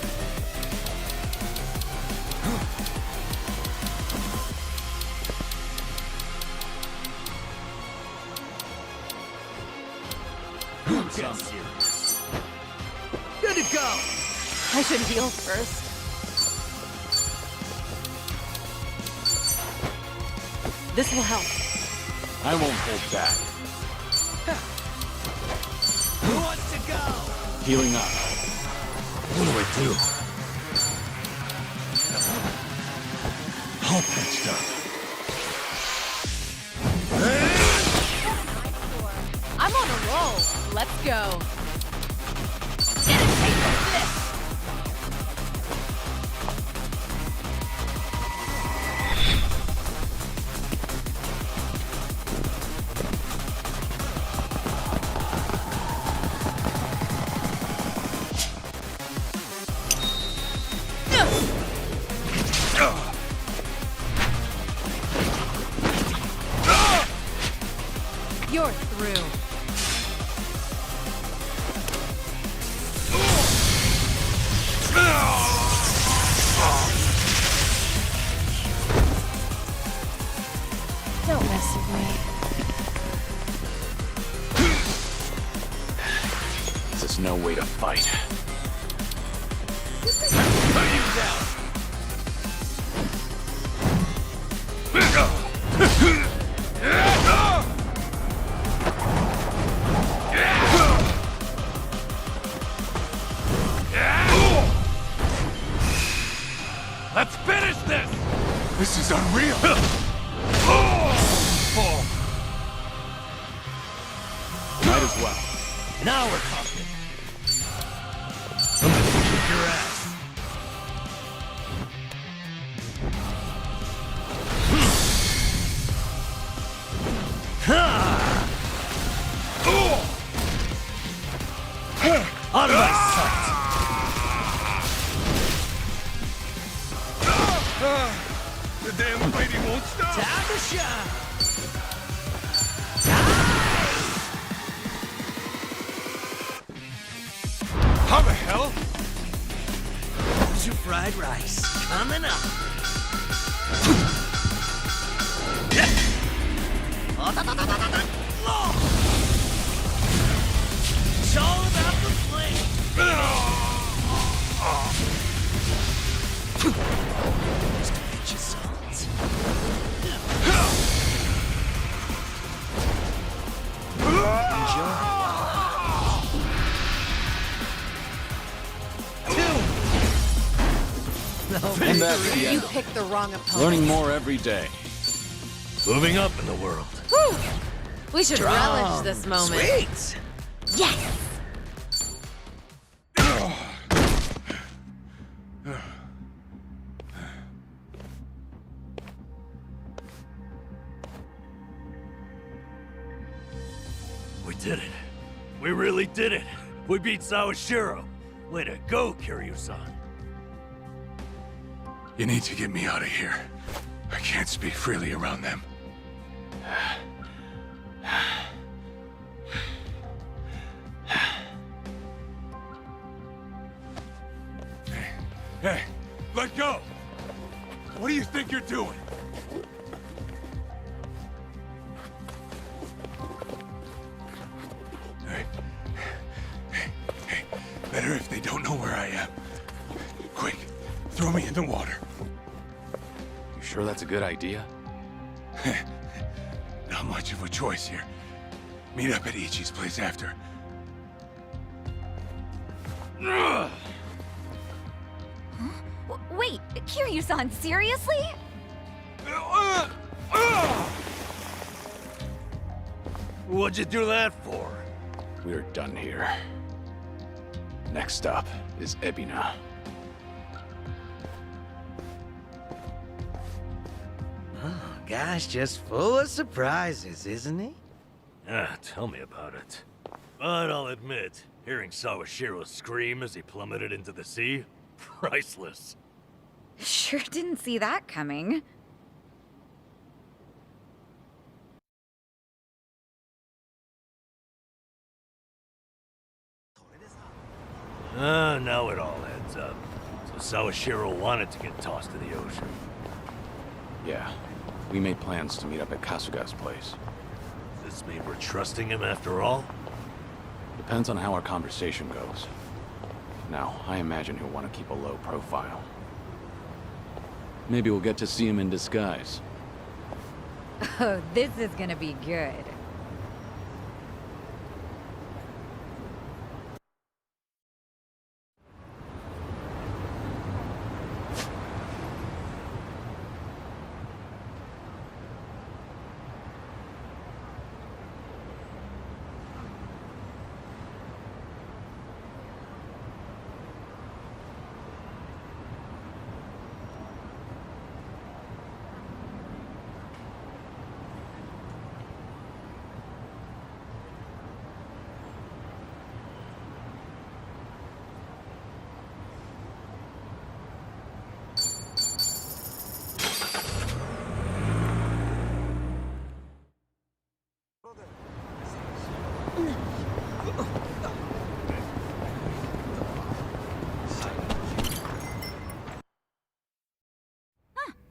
Get serious. Good to go! I should heal first. This will help. I won't hold back. Who wants to go? Healing up. What do I do? All patched up. I'm on a roll. Let's go. Get a taste of this! You're through. Don't mess with me. This is no way to fight. This is unreal! Might as well. Now we're talking. I'm gonna kick your ass. Out of my sight! The damn fighting won't stop! Time to shine! How the hell? Here's your fried rice. Coming up. It's all about the flame. Just get your sons. Enjoy. And that's the You end. picked the wrong opponent. Learning more every day. Moving up in the world. Whew. We should relish this moment. Sweet. Yes! We did it. We really did it. We beat Sawashiro. Way to go, Kiryu-san. You need to get me out of here. I can't speak freely around them. Hey, let go! What do you think you're doing? Hey, better if they don't know where I am. Quick, throw me in the water. You sure that's a good idea? Not much of a choice here. Meet up at Ichi's place after. Wait, Kiryu-san, seriously? What'd you do that for? We're done here. Next up is Ebina. Oh, gosh, just full of surprises, isn't he? Ah, tell me about it. But I'll admit, hearing Sawashiro scream as he plummeted into the sea, priceless. Sure didn't see that coming. Now it all adds up. So Sawashiro wanted to get tossed to the ocean. Yeah, we made plans to meet up at Kasuga's place. Does this mean we're trusting him after all? Depends on how our conversation goes. Now, I imagine he'll want to keep a low profile. Maybe we'll get to see him in disguise. Oh, this is gonna be good.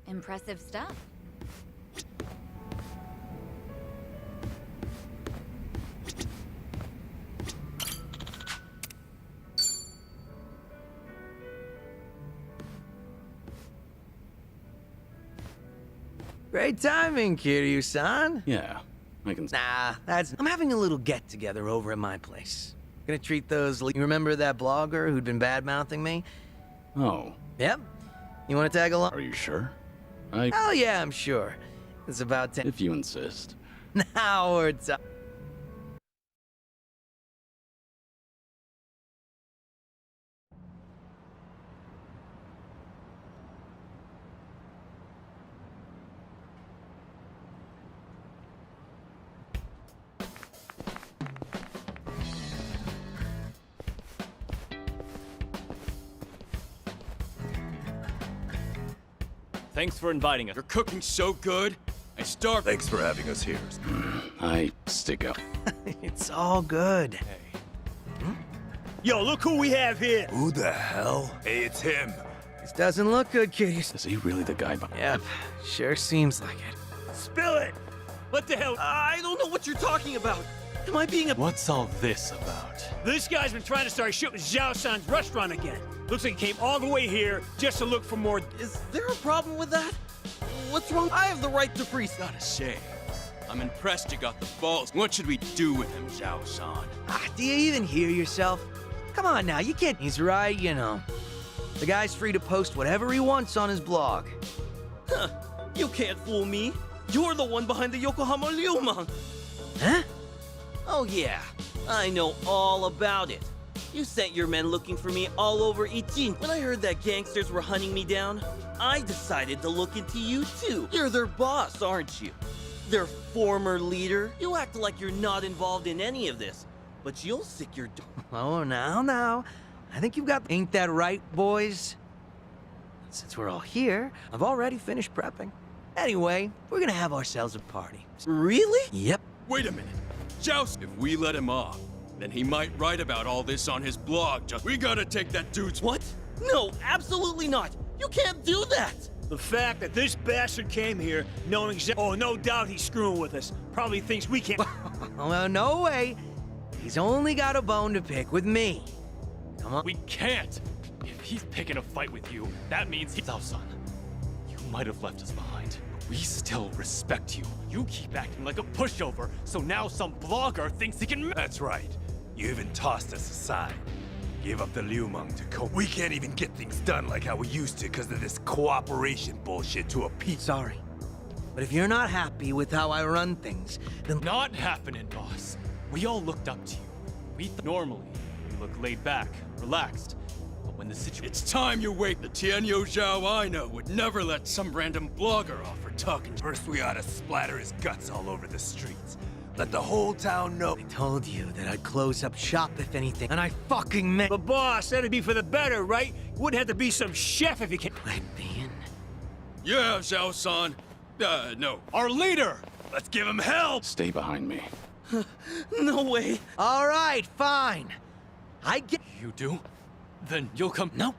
Impressive stuff. Great timing, Kiryu-san. Yeah, I can... Nah, I'm having a little get-together over at my place. Gonna treat those... You remember that blogger who'd been bad-mouthing me? Oh. Yep. You wanna tag along? Are you sure? Oh yeah, I'm sure. It's about 10. If you insist. Now we're talking. Thanks for inviting us. You're cooking so good. I starved. Thanks for having us here. I stick up. It's all good. Yo, look who we have here. Who the hell? Hey, it's him. This doesn't look good, Kiryu. Is he really the guy behind? Yep, sure seems like it. Spill it. What the hell? I don't know what you're talking about. Am I being a... What's all this about? This guy's been trying to start shit with Zhao-san's restaurant again. Looks like he came all the way here just to look for more. Is there a problem with that? What's wrong? I have the right to freeze. Gotta say, I'm impressed you got the balls. What should we do with him, Zhao-san? Do you even hear yourself? Come on now, you can't. He's right, you know. The guy's free to post whatever he wants on his blog. Huh. You can't fool me. You're the one behind the Yokohama Ryuman. Huh? Oh yeah, I know all about it. You sent your men looking for me all over Ichin. When I heard that gangsters were hunting me down, I decided to look into you too. You're their boss, aren't you? Their former leader. You act like you're not involved in any of this, but you'll stick your... Oh, now. I think you've got... Ain't that right, boys? Since we're all here, I've already finished prepping. Anyway, we're gonna have ourselves a party. Really? Yep. Wait a minute. Joust, if we let him off, then he might write about all this on his blog. We gotta take that dude's... What? No, absolutely not. You can't do that. The fact that this bastard came here knowing oh, no doubt he's screwing with us. Probably thinks we can't... Well, no way. He's only got a bone to pick with me. Come on. We can't. If he's picking a fight with you, that means he's our son. You might have left us behind, but we still respect you. You keep acting like a pushover, so now some blogger thinks he can... That's right. You even tossed us aside. Gave up the Liumang to cope. We can't even get things done like how we used to because of this cooperation bullshit to a piece. Sorry. But if you're not happy with how I run things, then... Not happening, boss. We all looked up to you. Normally, you look laid back, relaxed. But when the situation... It's time you wait. The Tianyo Zhao I know would never let some random blogger off for talking. First, we ought to splatter his guts all over the streets. Let the whole town know. I told you that I'd close up shop if anything, and I fucking meant... But boss, that'd be for the better, right? You wouldn't have to be some chef if you can... Quit being... Yeah, Zhao-san. No. Our leader! Let's give him hell! Stay behind me. No way. All right, fine. I get... You do? Then you'll come... Nope.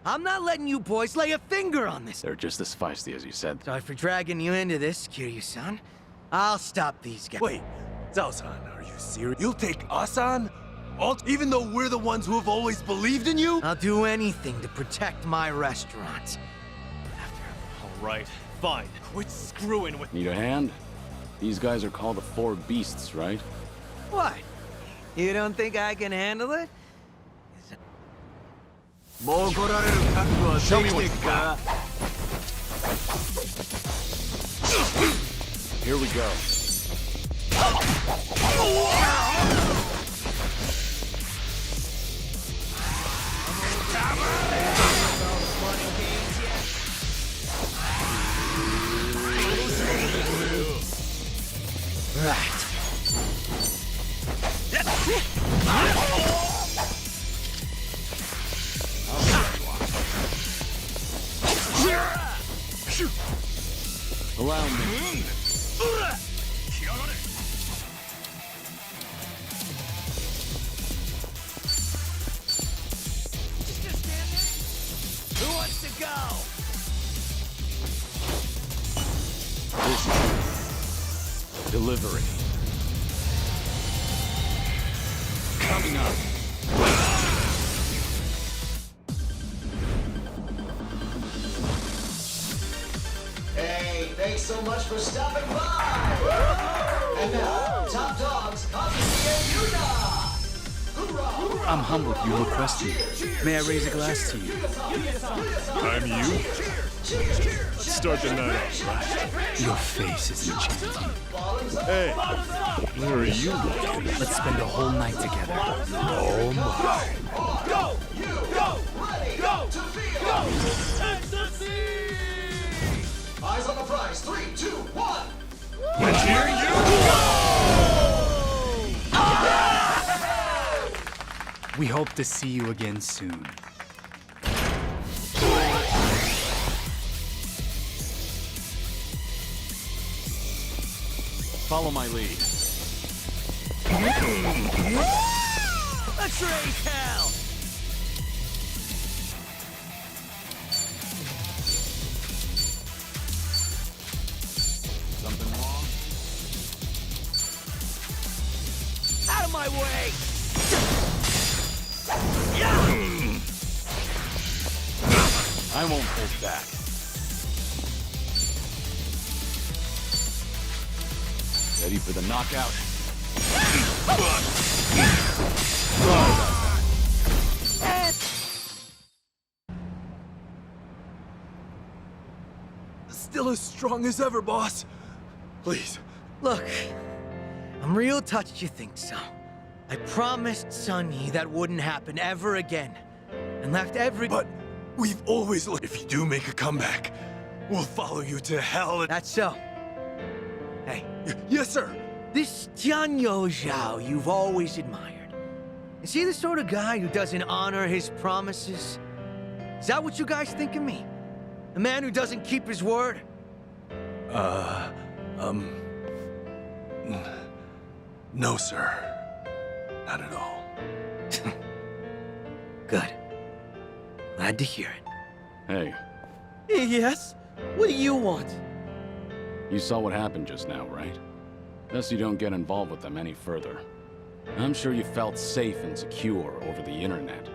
I'm not letting you boys lay a finger on this. They're just as feisty as you said. Sorry for dragging you into this, Kiryu-san. I'll stop these guys. Wait, Zhao-san, are you serious? You'll take us on? Even though we're the ones who have always believed in you? I'll do anything to protect my restaurant. All right, fine. Quit screwing with... Need a hand? These guys are called the Four Beasts, right? What? You don't think I can handle it? Show me what you got. Here we go. Right. Allow me. Who wants to go? This is delivery. Coming up. Hey, thanks so much for stopping by! And now, top dogs, Kamurocho and EBINA! I'm humbled you requested me. May I raise a glass to you? I'm you? Let's start the night off, right? Your face is enchanting. Hey, where are you looking? Let's spend the whole night together. Oh my. Go! Go! Go! Go! Ecstasy! Eyes on the prize. 3, 2, 1. Let's hear you! We hope to see you again soon. Follow my lead. Let's raise hell! Something wrong? Out of my way! I won't hold back. Ready for the knockout? Still as strong as ever, boss. Please. Look, I'm real touched you think so. I promised Sunny that wouldn't happen ever again. And left every— But we've always if you do make a comeback, we'll follow you to hell. That's so. Hey. Yes, sir. This Tianyo Zhao you've always admired. Is he the sort of guy who doesn't honor his promises? Is that what you guys think of me? A man who doesn't keep his word? No, sir. Not at all. Good. Glad to hear it. Hey, Yes? What do you want? you saw what happened just now, right? Best you don't get involved with them any further. I'm sure you felt safe and secure over the internet.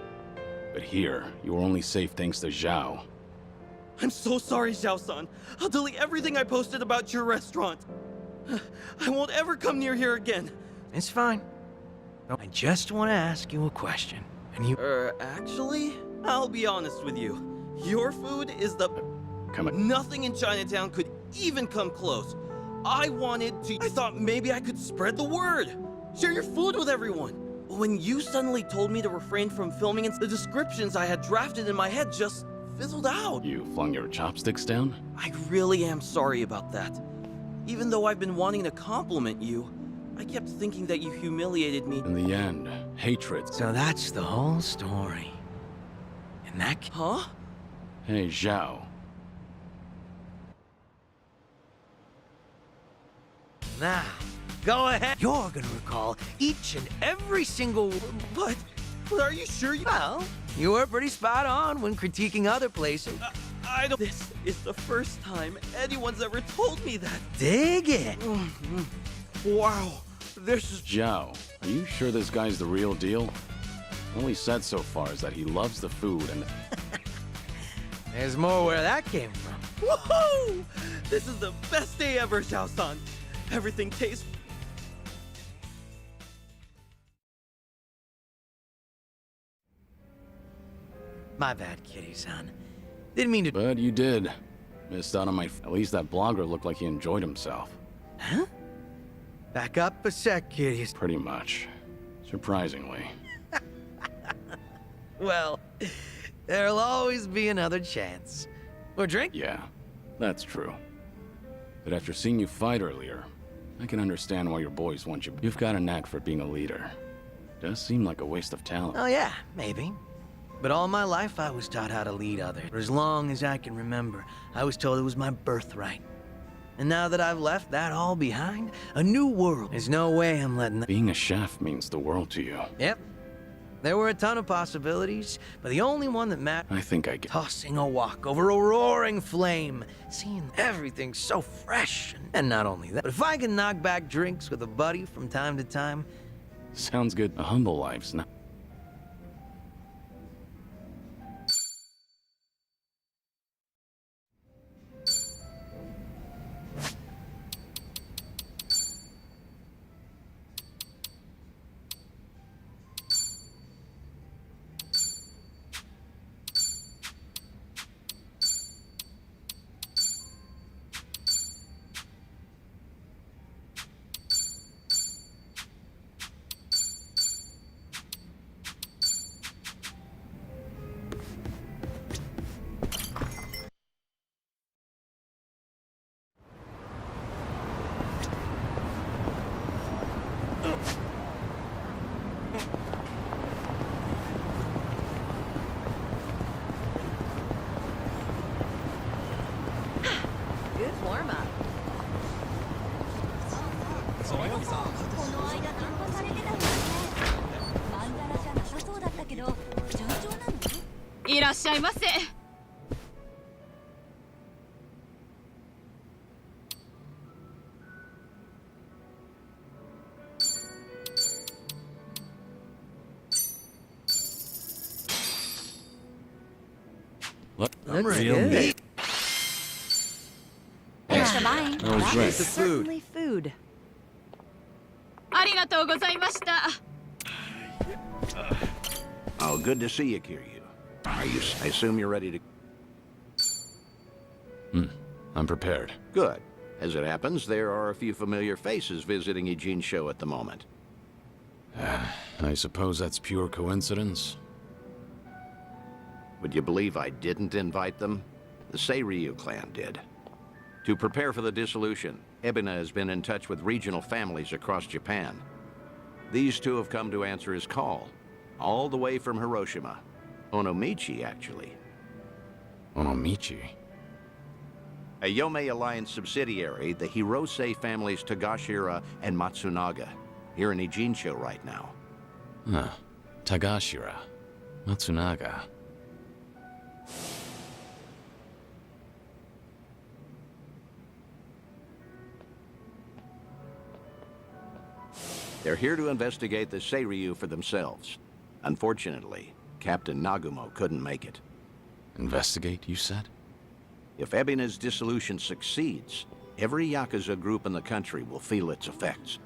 But here, you were only safe thanks to Zhao. I'm so sorry, Zhao-san. I'll delete everything I posted about your restaurant. I won't ever come near here again. It's fine. I just want to ask you a question. And you— Actually, I'll be honest with you. Your food is the— Come on. Nothing in Chinatown could even come close. I thought maybe I could spread the word. Share your food with everyone. But when you suddenly told me to refrain from filming, the descriptions I had drafted in my head just fizzled out. You flung your chopsticks down? I really am sorry about that. Even though I've been wanting to compliment you, I kept thinking that you humiliated me. In the end, hatred. So that's the whole story. And that— Huh? Hey, Zhao. Now, go ahead. You're gonna recall each and every single— But are you sure you— Well, you were pretty spot on when critiquing other places. I don't— This is the first time anyone's ever told me that. Dig it. Wow. This is— Zhao, are you sure this guy's the real deal? All he said so far is that he loves the food and... There's more where that came from. Woohoo! This is the best day ever, Zhao-san. Everything tastes— My bad, Kitty-san. Didn't mean to— But you did. Missed out on my... At least that blogger looked like he enjoyed himself. Huh? Back up a sec, Kitty. Pretty much. Surprisingly. Well, there'll always be another chance. Or drink? Yeah, that's true. But after seeing you fight earlier, I can understand why your boys want you. You've got a knack for being a leader. Does seem like a waste of talent. Oh yeah, maybe. But all my life I was taught how to lead others. For as long as I can remember, I was told it was my birthright. And now that I've left that all behind, a new world. There's no way I'm letting that— Being a chef means the world to you. Yep. There were a ton of possibilities, but the only one that mattered— I think I get... Tossing a wok over a roaring flame, seeing everything so fresh. And not only that, but if I can knock back drinks with a buddy from time to time— Sounds good. A humble life's not... warm-up. この間ナンパされてたんだね。まんざらじゃなさそうだったけど、順調なの？いらっしゃいませ。I'm ready. Thanks for buying. That was That great. was certainly food. ありがとうございました。 Oh, good to see you, Kiryu. I assume you're ready to... I'm prepared. Good. As it happens, there are a few familiar faces visiting Ijin's show at the moment. I suppose that's pure coincidence. Would you believe I didn't invite them? The Seiryu clan did. To prepare for the dissolution, EBINA has been in touch with regional families across Japan. These two have come to answer his call, all the way from Hiroshima. Onomichi, actually. Onomichi? A Yomei Alliance subsidiary, the Hirose families Tagashira and Matsunaga, here in Ijincho right now. Huh. Tagashira. Matsunaga. They're here to investigate the Seiryu for themselves. Unfortunately, Captain Nagumo couldn't make it. Investigate, you said? If EBINA's dissolution succeeds, every Yakuza group in the country will feel its effects.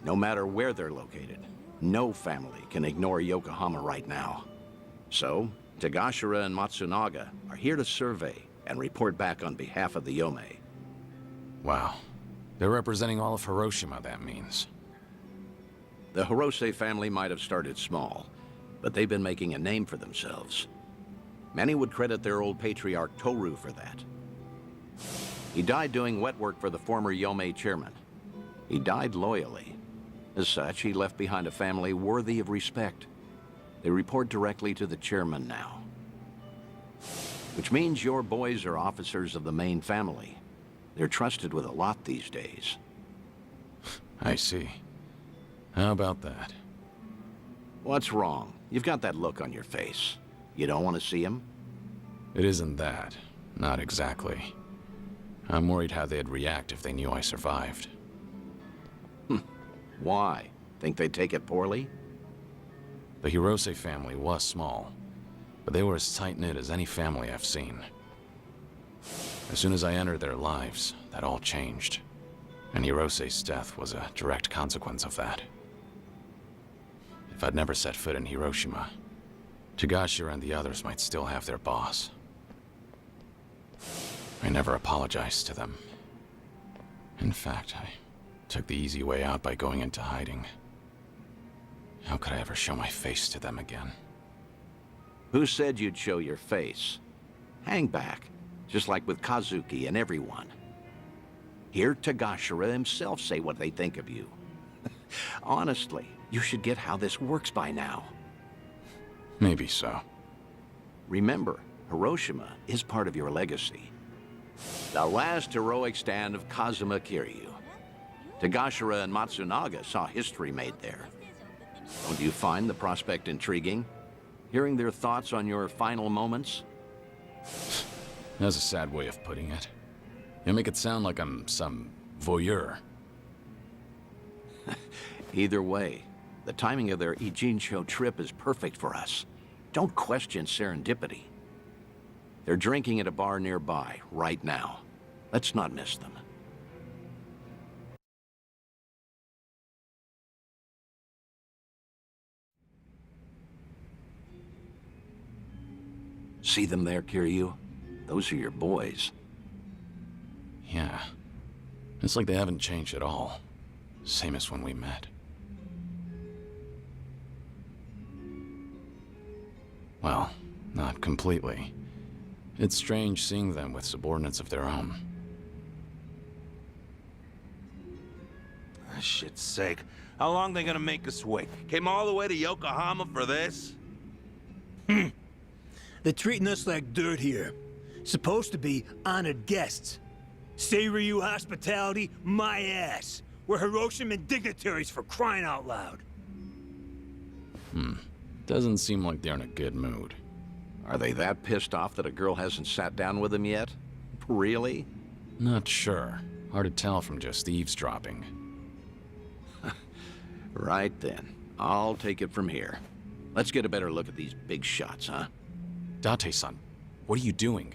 No matter where they're located, no family can ignore Yokohama right now. So, Tagashira and Matsunaga are here to survey and report back on behalf of the Yomei. Wow. They're representing all of Hiroshima, that means. The Hirose family might have started small, but they've been making a name for themselves. Many would credit their old patriarch Toru for that. He died doing wet work for the former Yomei chairman. He died loyally. As such, he left behind a family worthy of respect. They report directly to the chairman now. Which means your boys are officers of the main family. They're trusted with a lot these days. I see. How about that? What's wrong? You've got that look on your face. You don't want to see him? It isn't that. Not exactly. I'm worried how they'd react if they knew I survived. Why? Think they'd take it poorly? The Hirose family was small, but they were as tight-knit as any family I've seen. As soon as I entered their lives, that all changed. And Hirose's death was a direct consequence of that. If I'd never set foot in Hiroshima, Tagashira and the others might still have their boss. I never apologized to them. In fact, I took the easy way out by going into hiding. How could I ever show my face to them again? Who said you'd show your face? Hang back, just like with Kazuki and everyone. Hear Tagashira himself say what they think of you. Honestly, you should get how this works by now. Maybe so. Remember, Hiroshima is part of your legacy. The last heroic stand of Kazuma Kiryu. Tagashira and Matsunaga saw history made there. Don't you find the prospect intriguing? Hearing their thoughts on your final moments? That's a sad way of putting it. You make it sound like I'm some voyeur. Either way, the timing of their Ijincho trip is perfect for us. Don't question serendipity. They're drinking at a bar nearby, right now. Let's not miss them. See them there, Kiryu? Those are your boys. Yeah. It's like they haven't changed at all. Same as when we met. Well, not completely. It's strange seeing them with subordinates of their own. Shit's sake. How long they gonna make us wait? Came all the way to Yokohama for this? They're treating us like dirt here. Supposed to be honored guests. Seiryu hospitality, my ass. We're Hiroshima dignitaries for crying out loud. Doesn't seem like they're in a good mood. Are they that pissed off that a girl hasn't sat down with them yet? Really? Not sure. Hard to tell from just eavesdropping. Right then. I'll take it from here. Let's get a better look at these big shots, huh? Date-san, what are you doing?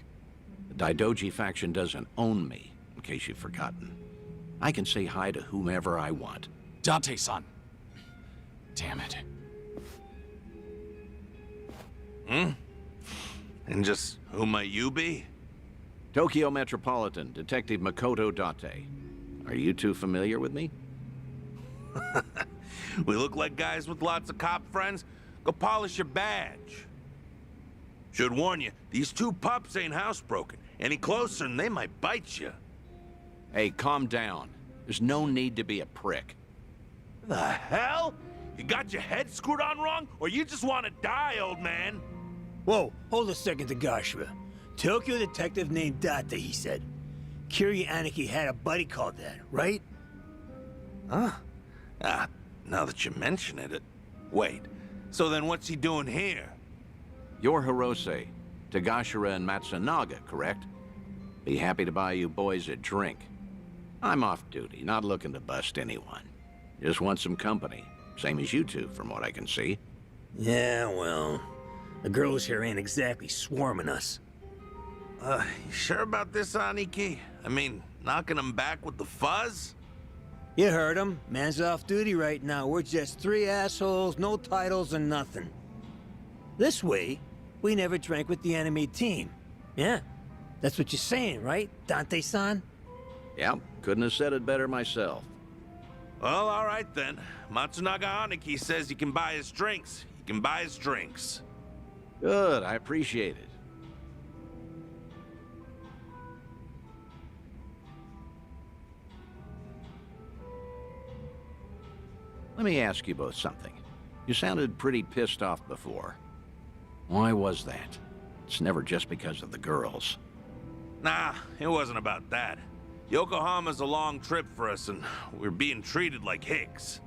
The Daidoji faction doesn't own me, in case you've forgotten. I can say hi to whomever I want. Date-san! Damn it. And just who might you be? Tokyo Metropolitan Detective Makoto Date. Are you two familiar with me? We look like guys with lots of cop friends. Go polish your badge. Should warn you, these two pups ain't housebroken. Any closer and they might bite you. Hey, calm down. There's no need to be a prick. The hell? You got your head screwed on wrong, or you just want to die, old man? Whoa, hold a second, Tagashira. Tokyo detective named Date, he said. Kiryu Aniki had a buddy called that, right? Huh? Now that you mention it, wait. So then what's he doing here? You're Hirose, Tagashira and Matsunaga, correct? Be happy to buy you boys a drink. I'm off duty, not looking to bust anyone. Just want some company. Same as you two, from what I can see. Yeah, well, the girls here ain't exactly swarming us. You sure about this, Aniki? I mean, knocking them back with the fuzz? You heard him. Man's off duty right now. We're just three assholes, no titles and nothing. This way, we never drank with the enemy team. Yeah, that's what you're saying, right, Dante-san? Yep, couldn't have said it better myself. Well, all right then. Matsunaga Aniki says you can buy his drinks. You can buy his drinks. Good, I appreciate it. Let me ask you both something. You sounded pretty pissed off before. Why was that? It's never just because of the girls. Nah, it wasn't about that. Yokohama's a long trip for us, and we're being treated like hicks.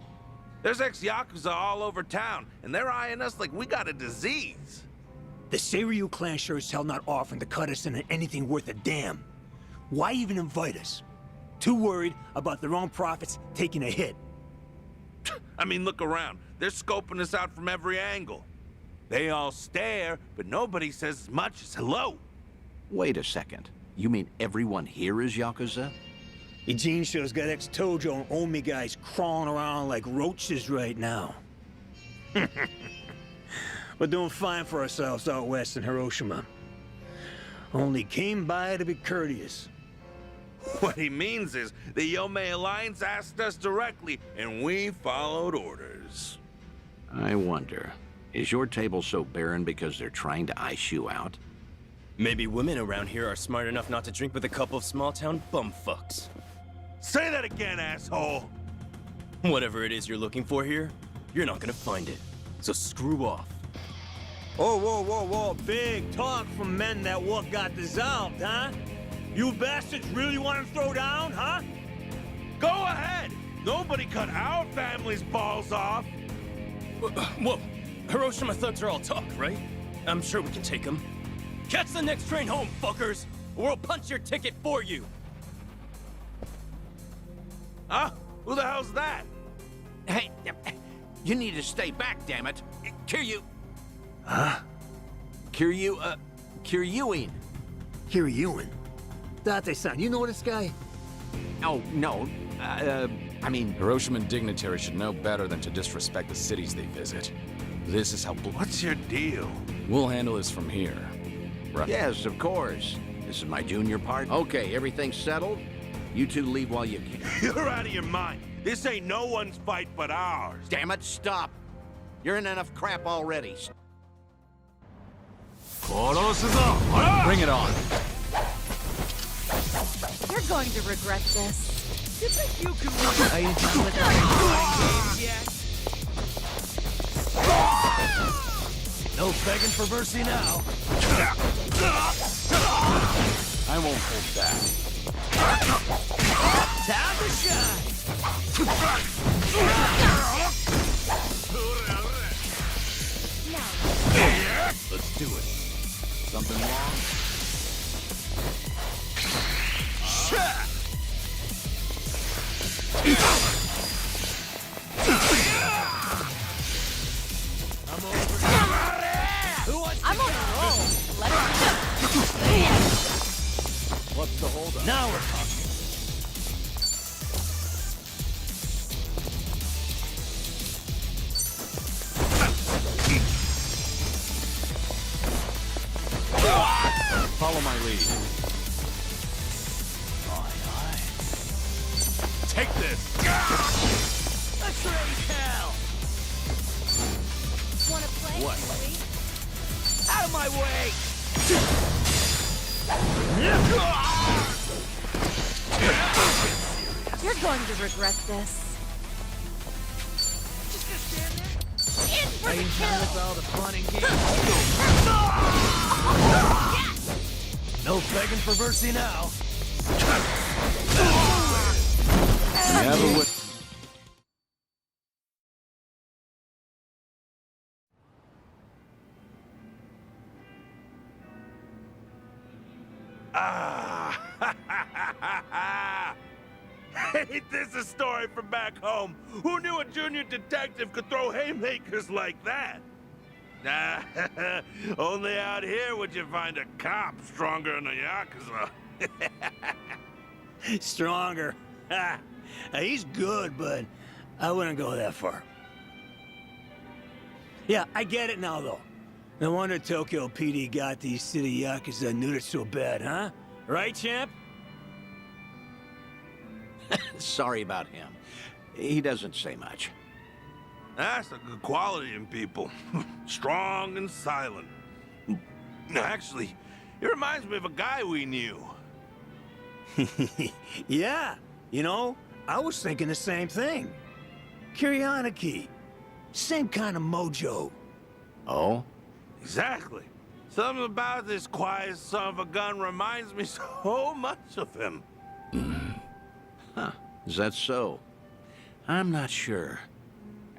There's ex-Yakuza all over town, and they're eyeing us like we got a disease. The Seiryu clan sure as hell not offering to cut us into anything worth a damn. Why even invite us? Too worried about their own profits taking a hit. I mean, look around. They're scoping us out from every angle. They all stare, but nobody says as much as hello. Wait a second. You mean everyone here is Yakuza? Eugene shows got ex-Tojo and Omi guys crawling around like roaches right now. We're doing fine for ourselves out west in Hiroshima. Only came by to be courteous. What he means is the Yomei Alliance asked us directly, and we followed orders. I wonder, is your table so barren because they're trying to ice you out? Maybe women around here are smart enough not to drink with a couple of small-town bumfucks. Say that again, asshole! Whatever it is you're looking for here, you're not gonna find it. So screw off. Oh, whoa, whoa, whoa. Big talk from men that what got dissolved, huh? You bastards really want to throw down, huh? Go ahead! Nobody cut our family's balls off! Whoa, Hiroshima thugs are all talk, right? I'm sure we can take them. Catch the next train home, fuckers! Or we'll punch your ticket for you! Huh? Who the hell's that? Hey, you need to stay back, damn it. Kiryu. Huh? Kiryuin. Kiryuin? Date-san, you know this guy? Oh, no. I mean... Hiroshima dignitaries should know better than to disrespect the cities they visit. This is how... What's your deal? We'll handle this from here. Right. Yes, of course. This is my junior part. Okay, everything's settled? You two leave while you can. You're out of your mind. This ain't no one's fight but ours. Damn it, stop. You're in enough crap already. Bring it on. You're going to regret this. You think you can win? Are you done with games yet? No begging for mercy now. I won't hold back. Let's do it. Something wrong? I'm on a roll. Let it What's the holdup? Now we're talking. Follow my lead. Take this! Let's raise hell! Wanna play? What? Out of my way! You're going to regret this. In for the kill! all the fun and games. No begging for mercy now. Never would. Ain't this a story from back home? Who knew a junior detective could throw haymakers like that? Nah, only out here would you find a cop stronger than a Yakuza. Stronger. He's good, but I wouldn't go that far. Yeah, I get it now, though. No wonder Tokyo PD got these city Yakuza neutered so bad, huh? Right, champ? Sorry about him. He doesn't say much. That's a good quality in people. Strong and silent. Actually, it reminds me of a guy we knew. Yeah, you know, I was thinking the same thing. Kiryu, same kind of mojo. Oh? Exactly. Something about this quiet son of a gun reminds me so much of him. Huh. Is that so? I'm not sure.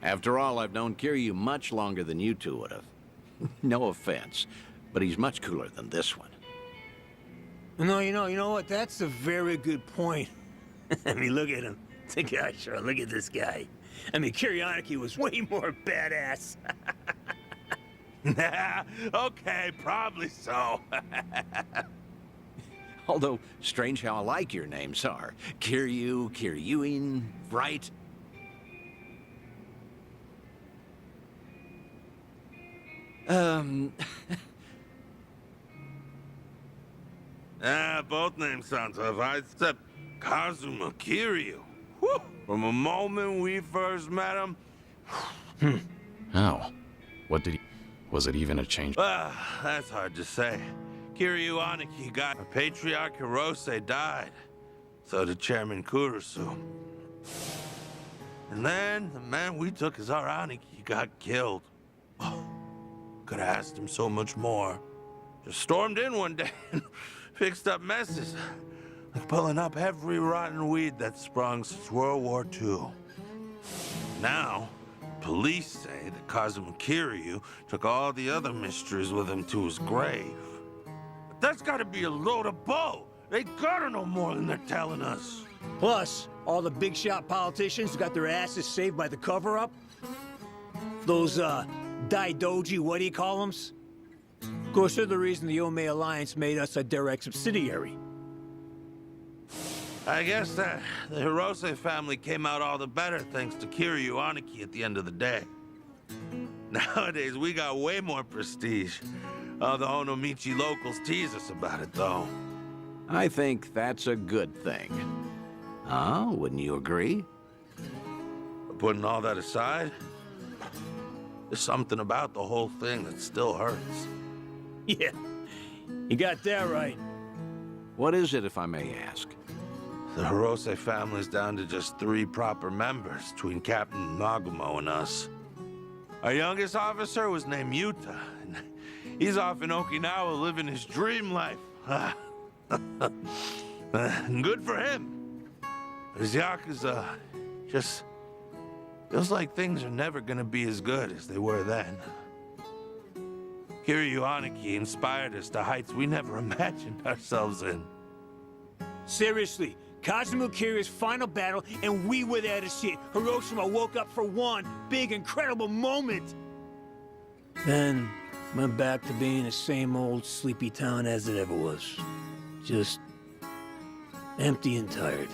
After all, I've known Kiryu much longer than you two would have. No offense, but he's much cooler than this one. No, you know what? That's a very good point. I mean, look at him. The guy, sure, look at this guy. I mean, Kiryu was way more badass. Okay, probably so. Although, strange how alike your names are. Kiryu, Kiryuin, right? Both names sound tough, except Kazuma Kiryu. Whew. From the moment we first met him... How? What did he... Was it even a change? That's hard to say. Kiryu got... Patriarch Hirose died. So did Chairman Kurusu. And then the man we took as our Aniki got killed. Could have asked him so much more. Just stormed in one day and fixed up messes. Like pulling up every rotten weed that's sprung since World War II. Now, police say that Kazuma Kiryu took all the other mysteries with him to his grave. But that's gotta be a load of bull. They gotta know more than they're telling us. Plus, all the big shot politicians got their asses saved by the cover-up. Those, Daidoji, what do you call them? Of course, they're the reason the Ome Alliance made us a direct subsidiary. I guess that the Hirose family came out all the better thanks to Kiryu Aniki at the end of the day. Nowadays, we got way more prestige. All the Onomichi locals tease us about it, though. I think that's a good thing. Huh? Wouldn't you agree? But putting all that aside, there's something about the whole thing that still hurts. Yeah, you got that right. What is it, if I may ask? The Hirose family's down to just 3 proper members between Captain Nagumo and us. Our youngest officer was named Yuta, and he's off in Okinawa living his dream life. Good for him. His Yakuza, Just feels like things are never gonna be as good as they were then. Kiryu inspired us to heights we never imagined ourselves in. Seriously, Kazuma Kiryu's final battle, and we were there to see it. Hiroshima woke up for one big, incredible moment. Then, went back to being the same old sleepy town as it ever was. Just empty and tired.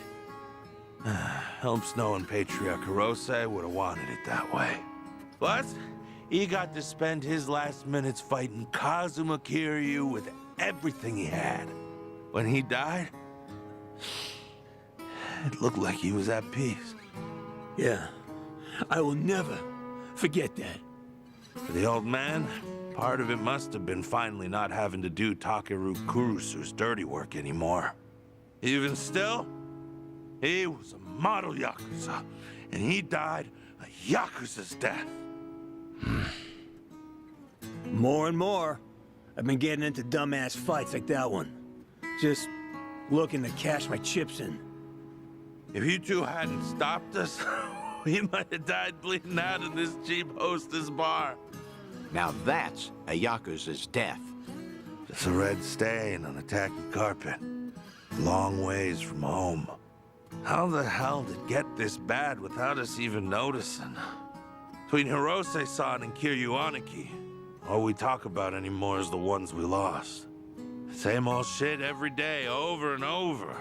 Helps knowing Patriarch Hirose would have wanted it that way. Plus, he got to spend his last minutes fighting Kazuma Kiryu with everything he had. When he died, it looked like he was at peace. Yeah, I will never forget that. For the old man, part of it must have been finally not having to do Takeru Kurusu's dirty work anymore. Even still, he was a model Yakuza, and he died a Yakuza's death. More and more, I've been getting into dumbass fights like that one. Just looking to cash my chips in. If you two hadn't stopped us, we might have died bleeding out in this cheap hostess bar. Now that's a Yakuza's death. Just a red stain on a tacky carpet. Long ways from home. How the hell did it get this bad without us even noticing? Between Hirose-san and Kiryu, all we talk about anymore is the ones we lost. Same old shit every day, over and over.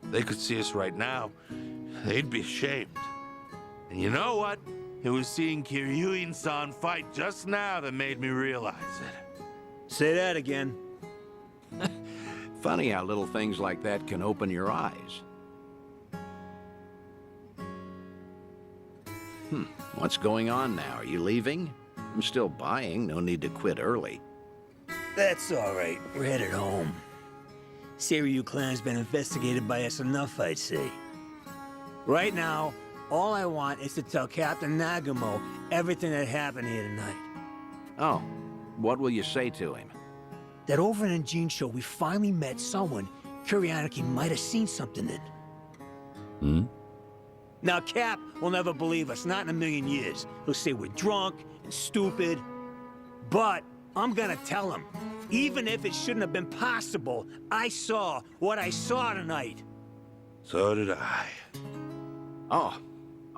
They could see us right now, they'd be ashamed. And you know what? It was seeing Kiryu-san fight just now that made me realize it. Say that again. Funny how little things like that can open your eyes. What's going on now? Are you leaving? I'm still buying. No need to quit early. That's all right. We're headed home. Seiryu clan's been investigated by us enough, I'd say. Right now, all I want is to tell Captain Nagumo everything that happened here tonight. Oh, what will you say to him? That over in Jinsho, we finally met someone Kuryaniki might have seen something in. Now, Cap will never believe us, not in a million years. He'll say we're drunk and stupid. But I'm gonna tell him, even if it shouldn't have been possible, I saw what I saw tonight. So did I. Oh,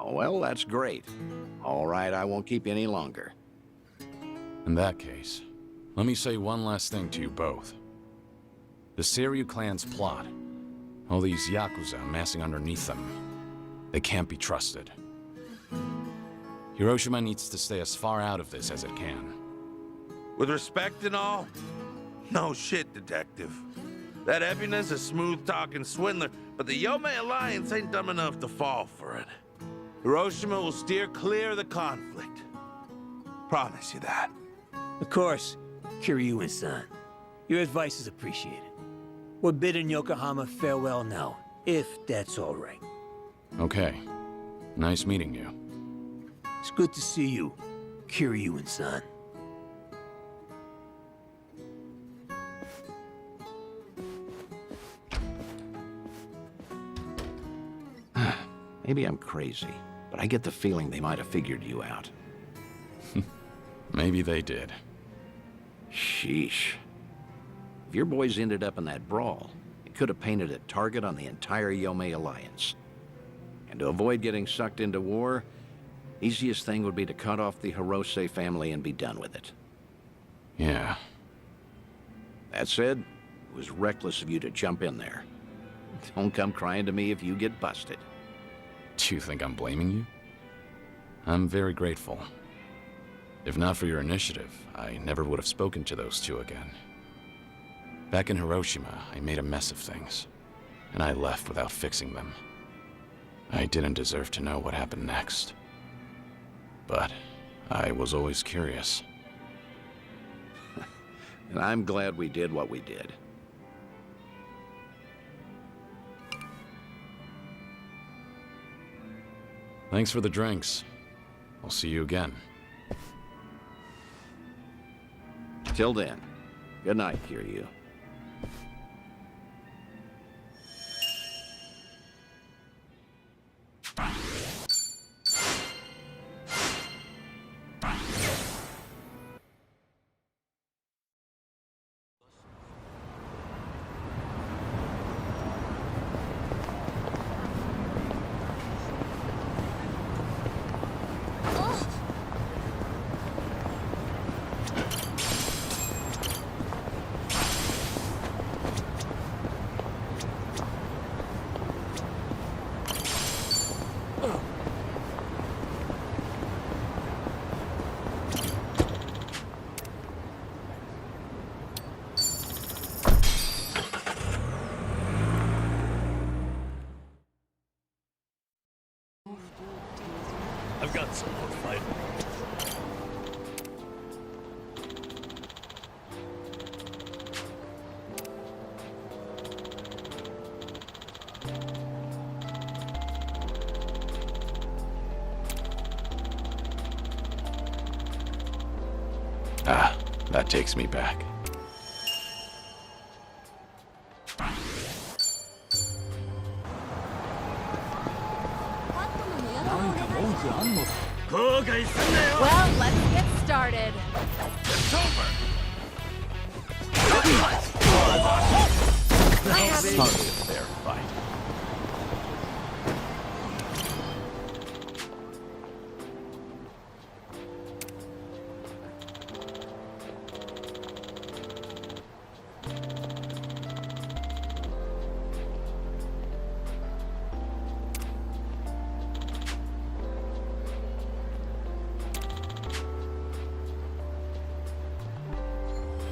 well, that's great. All right, I won't keep you any longer. In that case, let me say one last thing to you both. The Seiryu clan's plot, all these Yakuza amassing underneath them, they can't be trusted. Hiroshima needs to stay as far out of this as it can. With respect and all, no shit, Detective. That EBINA's a smooth-talking swindler, but the Yomei Alliance ain't dumb enough to fall for it. Hiroshima will steer clear of the conflict. Promise you that. Of course, Kiryu-san. Your advice is appreciated. We're bidding Yokohama farewell now, if that's all right. Okay. Nice meeting you. It's good to see you, Kiryu-san. Maybe I'm crazy, but I get the feeling they might have figured you out. Maybe they did. Sheesh. If your boys ended up in that brawl, it could have painted a target on the entire Yomei Alliance. And to avoid getting sucked into war, easiest thing would be to cut off the Hirose family and be done with it. Yeah. That said, it was reckless of you to jump in there. Don't come crying to me if you get busted. Do you think I'm blaming you? I'm very grateful. If not for your initiative, I never would have spoken to those two again. Back in Hiroshima, I made a mess of things, and I left without fixing them. I didn't deserve to know what happened next. But I was always curious. And I'm glad we did what we did. Thanks for the drinks. I'll see you again. Till then, good night, Kiryu. I've got some more fighting. Ah, that takes me back. Well, let's get started. It's over! Hardly a fair fight.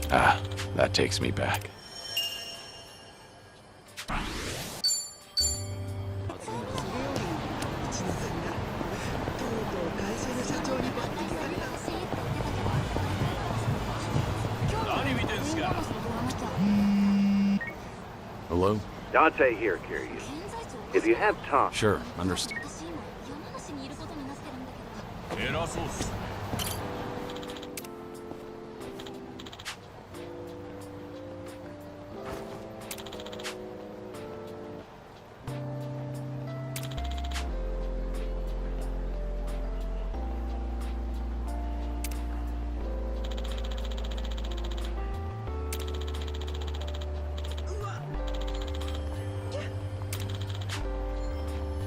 Ah, that takes me back. Hello? Dante here, Kiryu. If you have time... Sure, understand.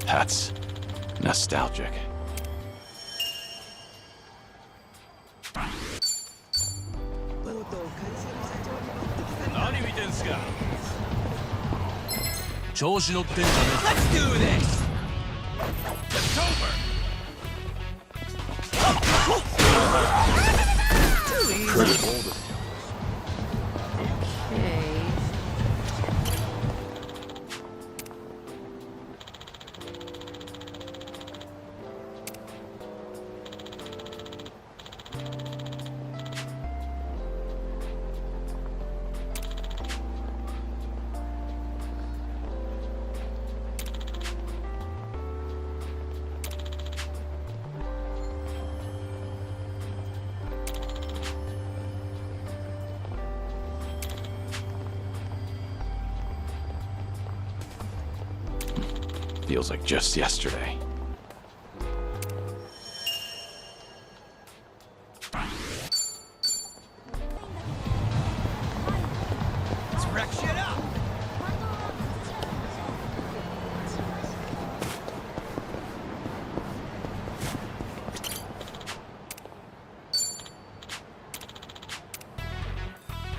That's nostalgic. Let's do this! It's over! Feels like just yesterday. Let's wreck shit up!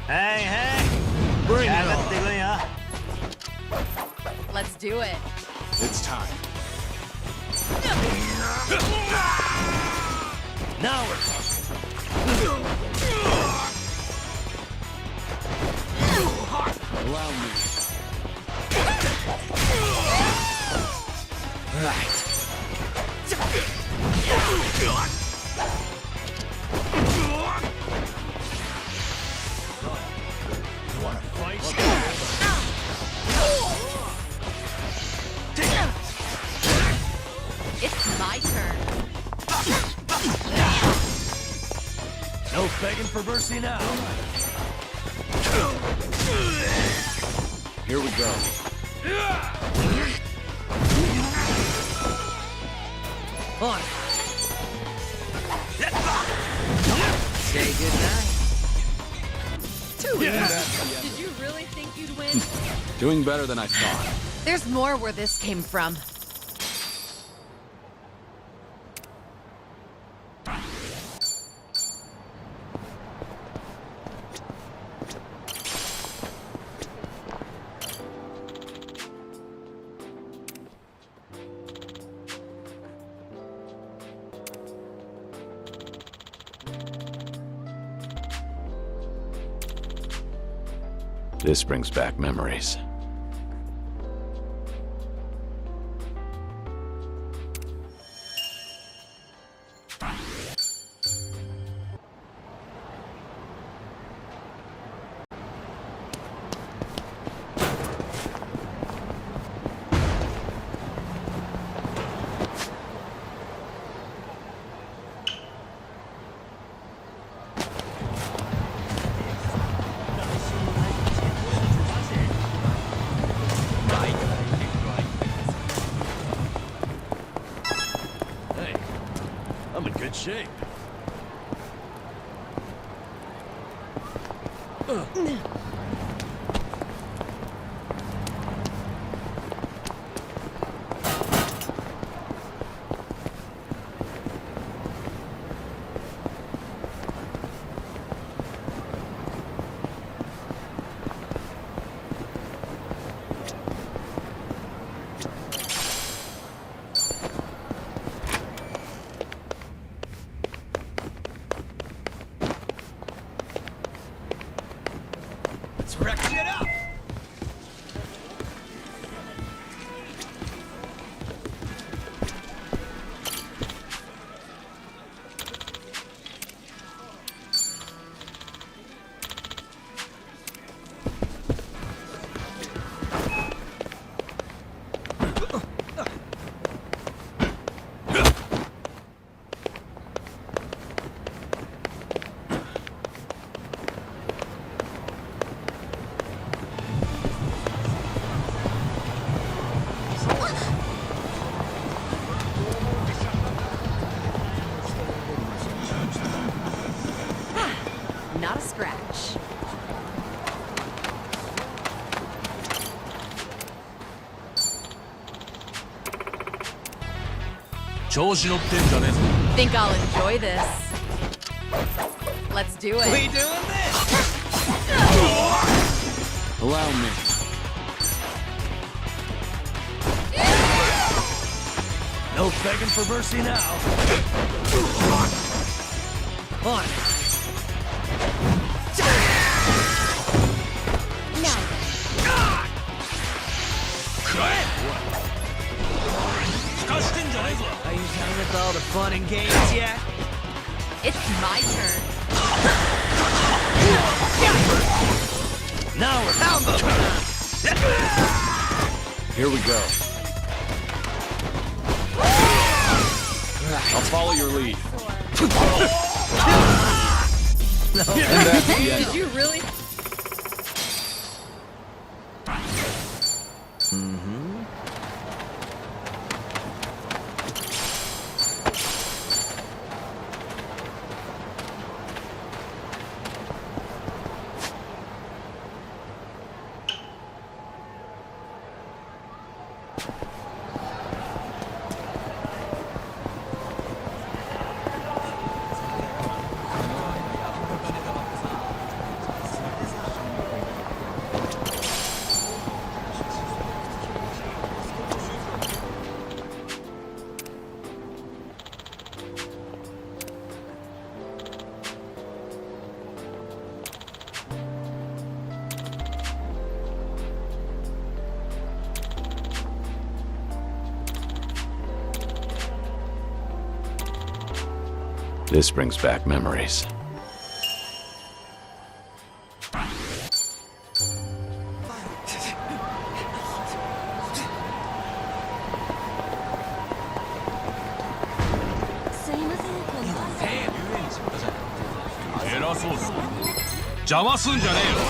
Hey, hey! Bring it on! Let's do it. It's time. Now we're Allow me. right. You wanna fight? It's my turn. No begging for mercy now. Here we go. On. Say goodnight. Too easy. Did you really think you'd win? Doing better than I thought. There's more where this came from. This brings back memories. good shape. Not a scratch. Think I'll enjoy this. Let's do it. We doing this? Allow me. No begging for mercy now. On. Are you done with all the fun and games yet? It's my turn. Now we're down the Here we go. I'll follow your lead. And that's the end. Did you really? This brings back memories.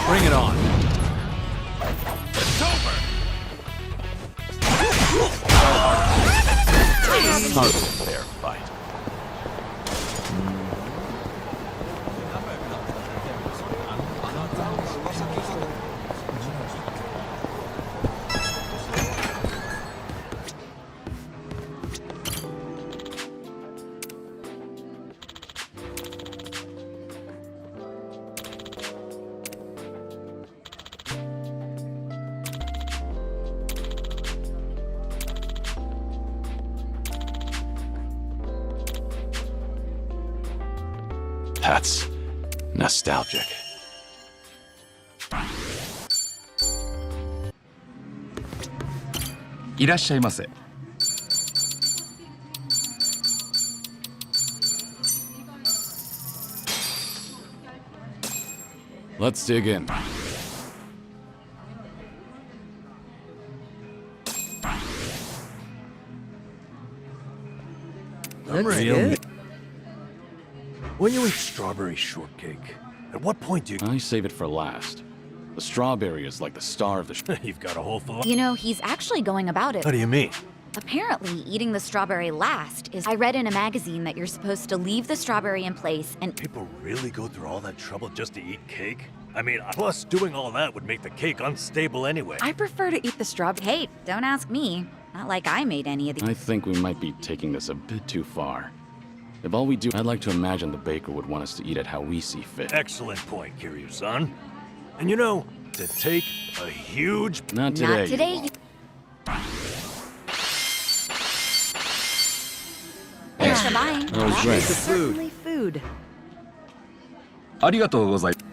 Bring it on. It's over. Hardly a fair fight. That's nostalgic. Let's dig in. When you eat strawberry shortcake, at what point do you... I save it for last. The strawberry is like the star of the You've got a whole full... You know, he's actually going about it. How do you mean? Apparently, eating the strawberry last is... I read in a magazine that you're supposed to leave the strawberry in place and... People really go through all that trouble just to eat cake? I mean, plus doing all that would make the cake unstable anyway. I prefer to eat the strawberry. Hey, don't ask me. Not like I made any of the... I think we might be taking this a bit too far. If all we do, I'd like to imagine the baker would want us to eat it how we see fit. Excellent point, Kiryu-san. And you know, to take a huge... Not today. Not today. Thanks for buying. That was great. Certainly food. ありがとうございます。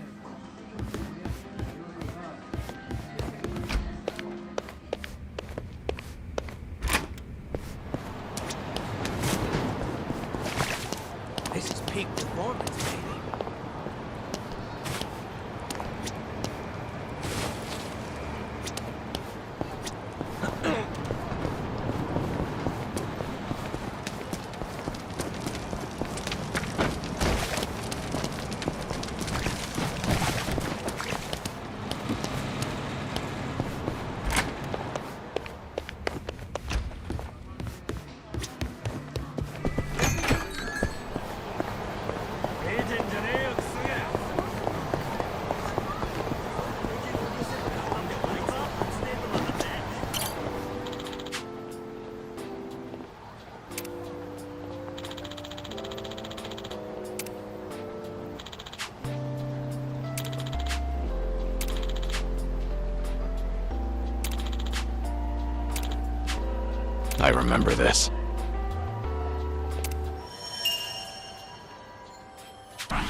This is peak performance, baby. I remember this. I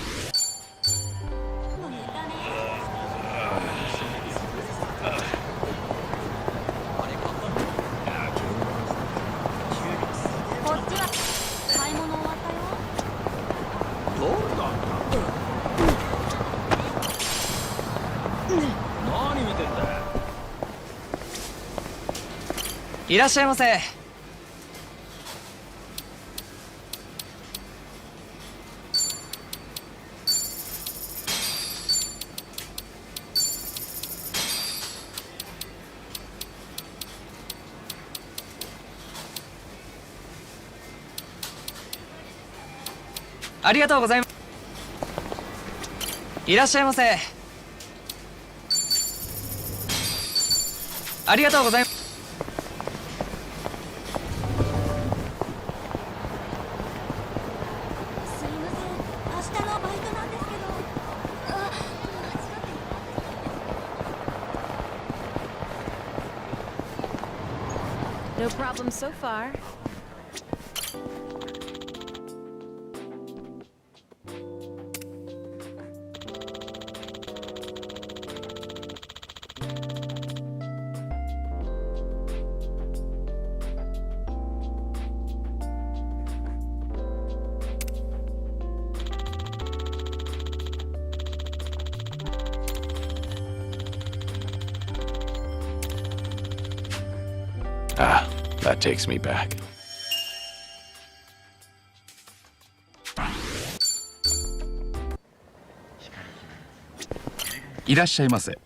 いらっしゃいませ。ありがとうございます。いらっしゃいませ。ありがとうございます。すいません。明日のバイトなんですけど。No problem so far. Ah, that takes me back. いらっしゃいませ。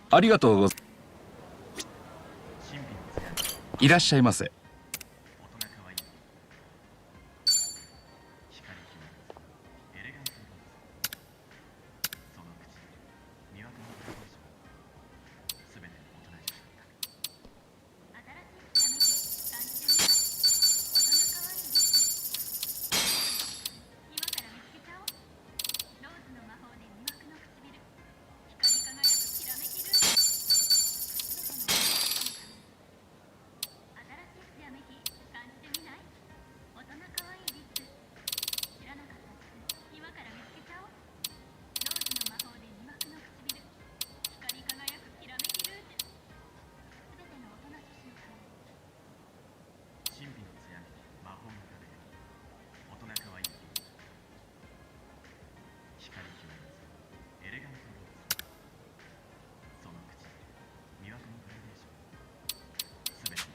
ありがとうございます。いらっしゃいませ。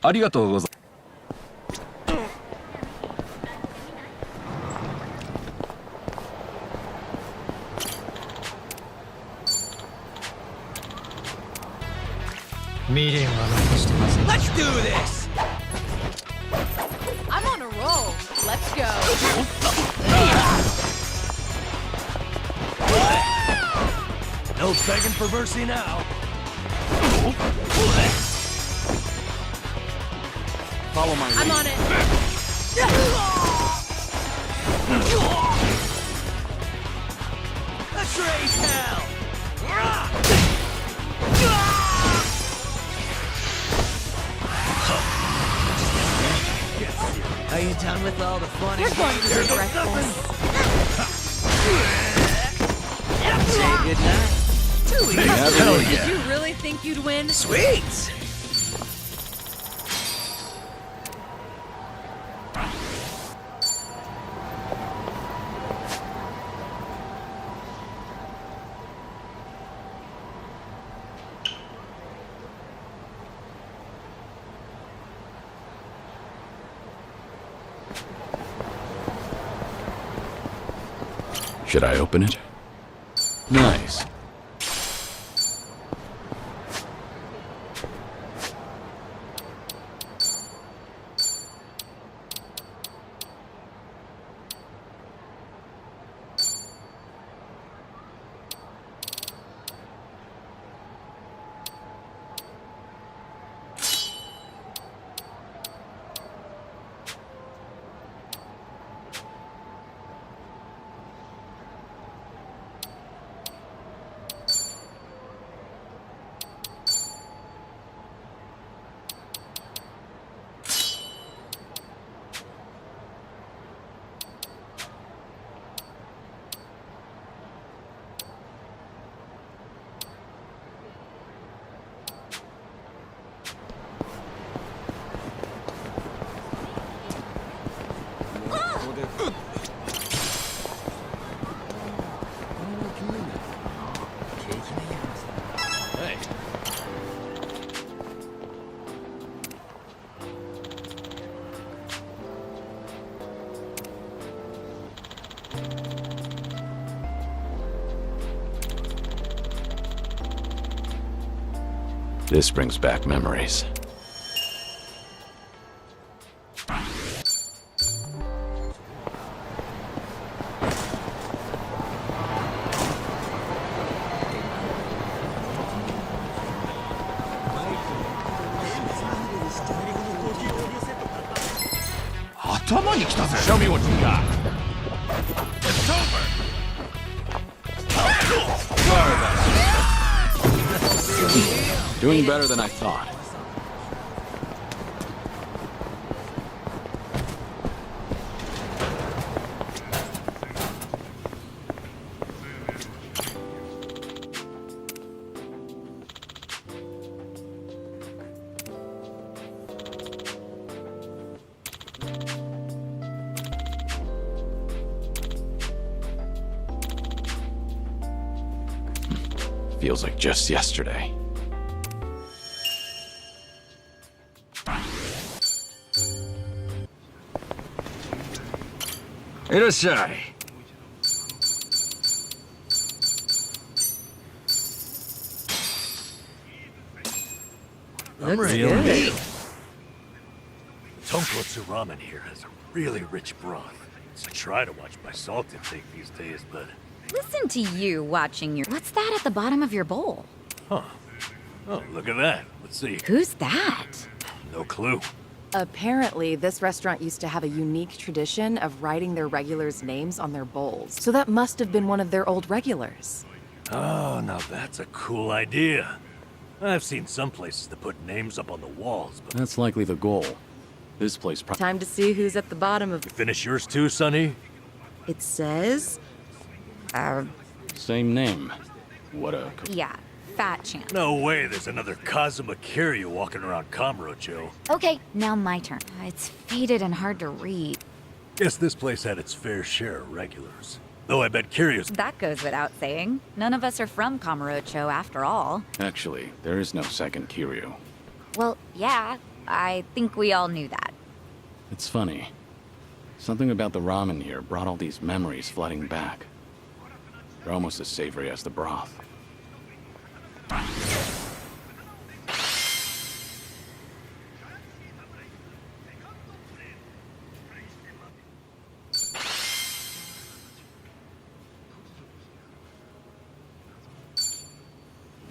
ありがとうございます。Let's do this! I'm on a roll. Let's go. No begging for mercy now. Follow my lead. I'm on it. Let's raise hell! Are you done with all the fun? You're going to regret this. Say goodnight. Did you really think you'd win? Sweet! Should I open it? Nice. Hey. This brings back memories. Show me what you got. It's over. Doing better than I thought. Feels like just yesterday. Irashai. I'm ready. Tonkotsu ramen here has a really rich broth. I try to watch my salt intake these days, but... Listen to you watching your... What's that at the bottom of your bowl? Huh. Oh, look at that. Let's see. Who's that? No clue. Apparently, this restaurant used to have a unique tradition of writing their regulars' names on their bowls. So that must have been one of their old regulars. Oh, now that's a cool idea. I've seen some places that put names up on the walls, but... That's likely the goal. This place Time to see who's at the bottom of... You finish yours too, Sonny? It says... Same name. What a... Yeah, fat champ. No way there's another Kazuma Kiryu walking around Kamurocho. Okay, now my turn. It's faded and hard to read. Guess this place had its fair share of regulars. Though I bet Kiryu's... That goes without saying. None of us are from Kamurocho after all. Actually, there is no second Kiryu. Well, yeah, I think we all knew that. It's funny. Something about the ramen here brought all these memories flooding back. They're almost as savory as the broth.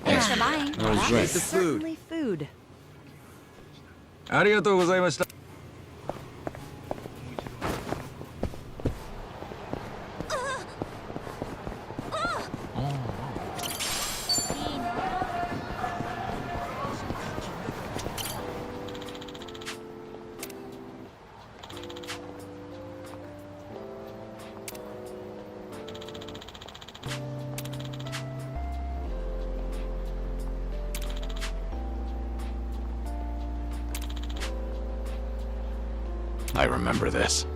Thanks for buying. That was That great. was certainly food. ありがとうございました。I remember this.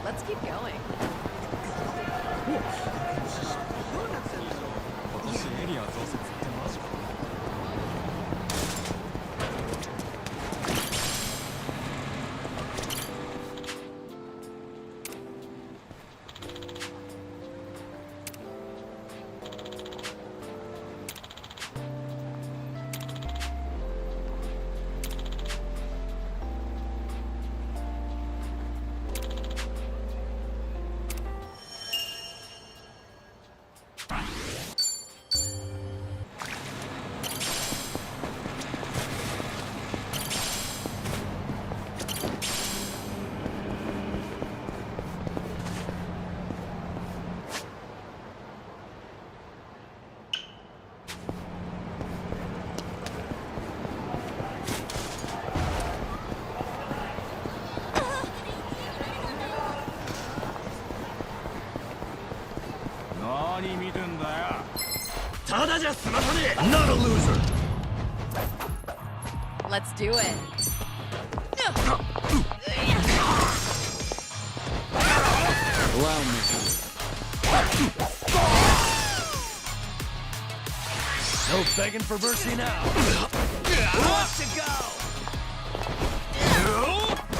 Let's keep going. Not a loser. Let's do it. Allow me. No begging for mercy now. Who wants to go?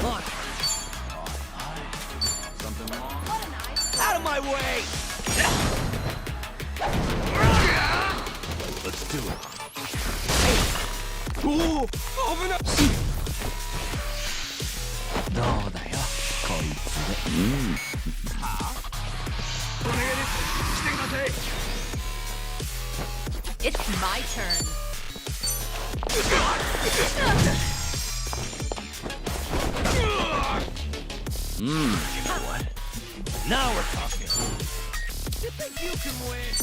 On. Something wrong? Out of my way! Let's do it. Ooh, open up! どうだよ、こいつで。お願いです。来てください。It's my turn. You know what? Now we're talking. You think you can win?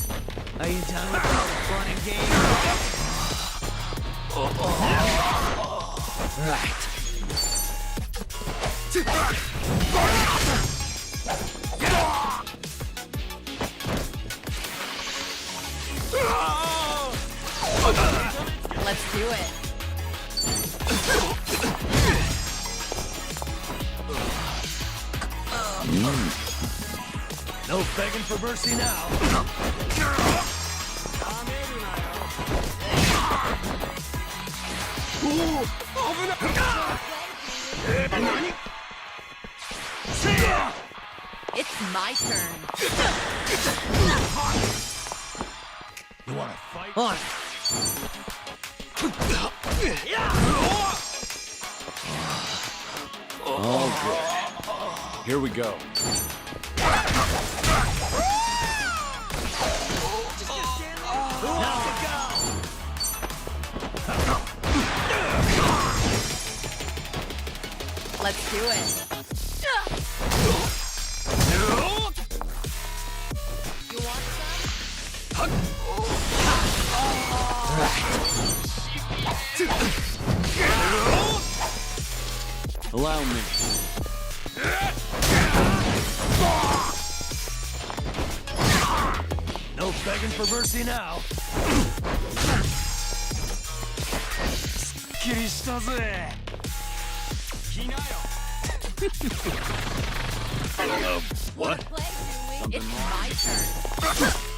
Are you done with all the fun and games? Right. Let's do it. No begging for mercy now. Ooh, open up. It's my turn. You want to fight? On. All good. Here we go. Now to go. Let's do it. You want some? Allow me. No begging for mercy now. What? It's my turn.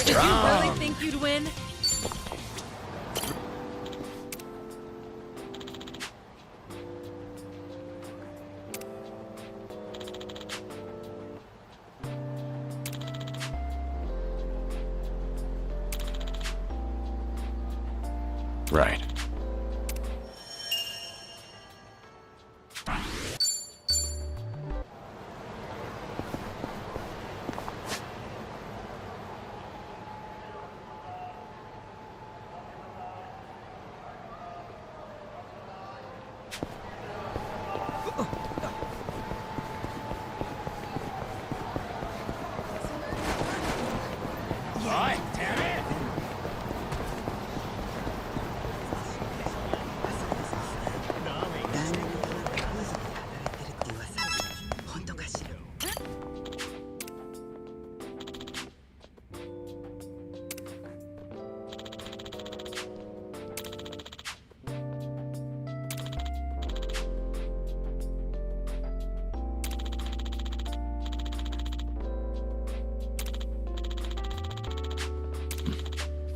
Did you really think you'd win? Right.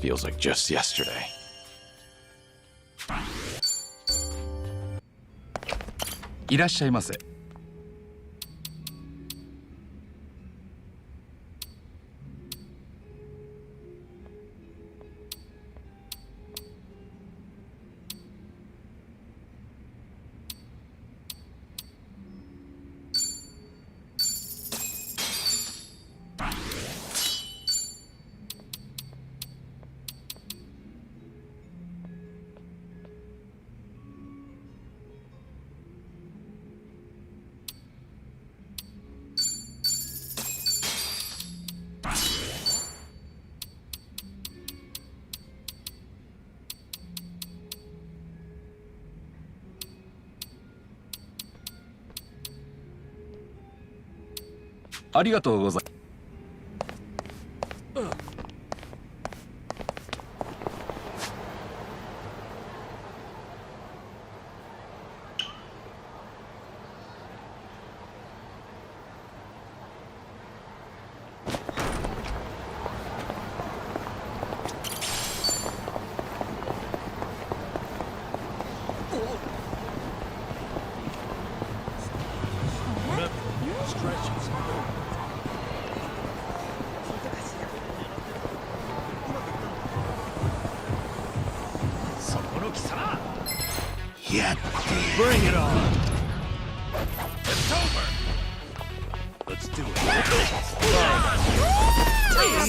Feels like just yesterday. いらっしゃいませ。ありがとうございます。Bring it on! It's over! Let's do it.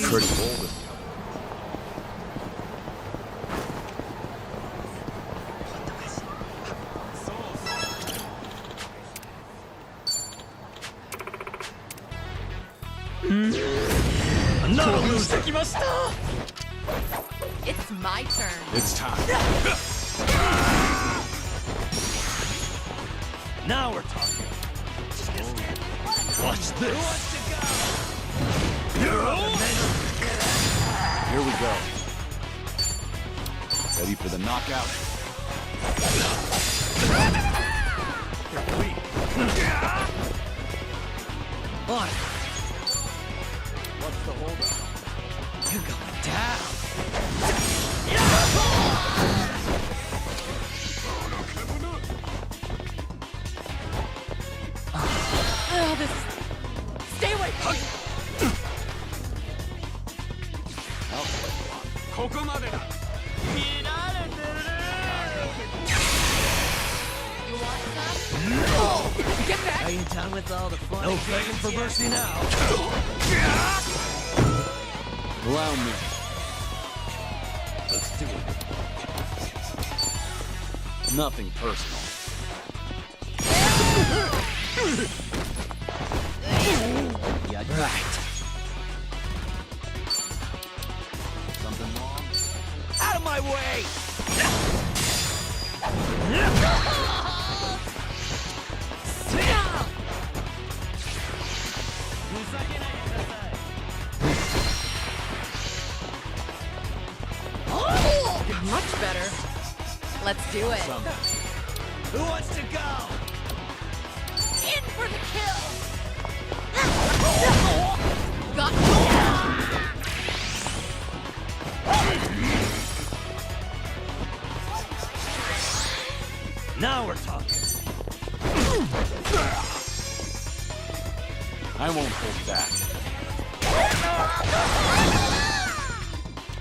Pretty bold. Another loser! It's my turn. It's time. Now we're talking. Watch this. Here we go. Ready for the knockout? On. What's the holdup? You're going down. Oh, this. Stay away. You want some? Get back. Are you done with all the fun? No begging for mercy now. Allow me. Let's do it. Nothing personal. Yeah, right. Something wrong? Out of my way! Much better. Let's do it. Who wants to go? In for the kill! Got Now we're talking. I won't hold back.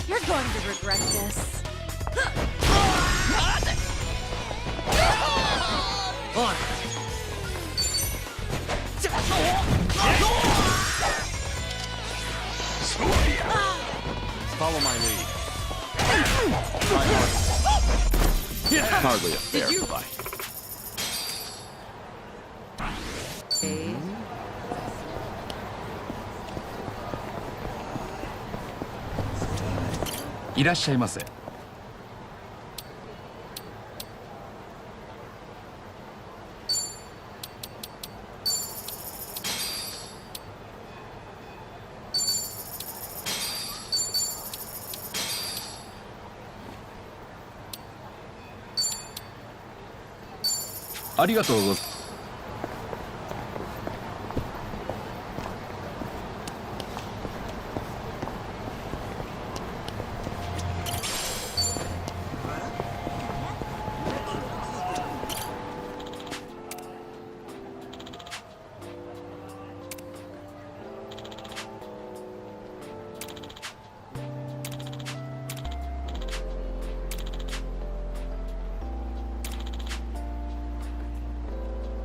You're going to regret this. On. Follow my lead. Hardly a fair fight.いらっしゃいませ。ありがとうございます。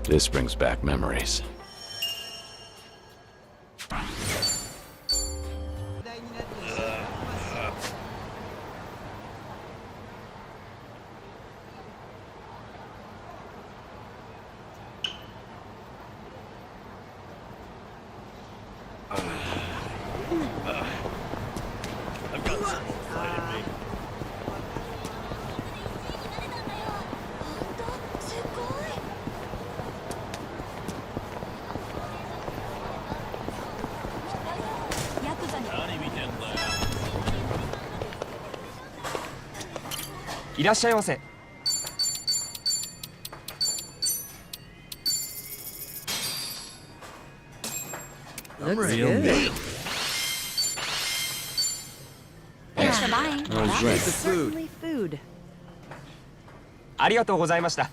This brings back memories. I've got some more fight in me. Yakuza 何見てんだよ。いらっしゃいませ。Looks Real good. deal. Thanks for buying. Oh, That's great. certainly food. ありがとうございました。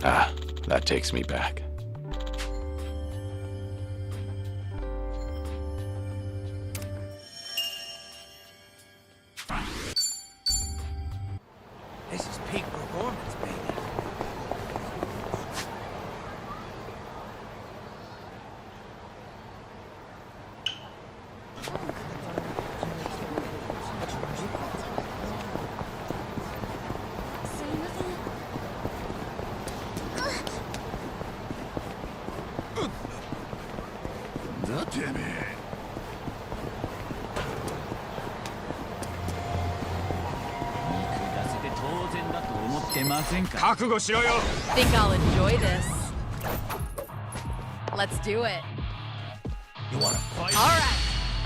Ah, that takes me back. This is peak performance, baby. Think I'll enjoy this. Let's do it. You wanna fight? All right,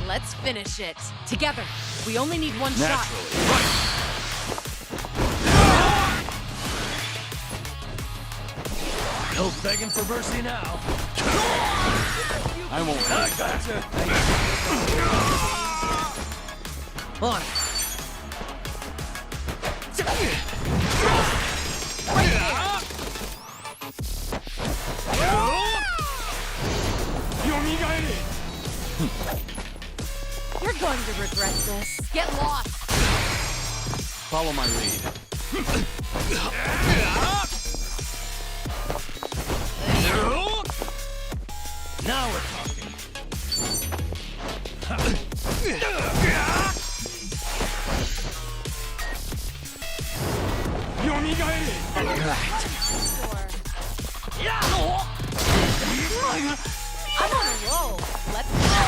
let's finish it together. We only need one shot. No begging for mercy now. I won't hold back. On. You're going to regret this. Get lost. Follow my lead. Now we're talking. I'm on a roll. Let's go.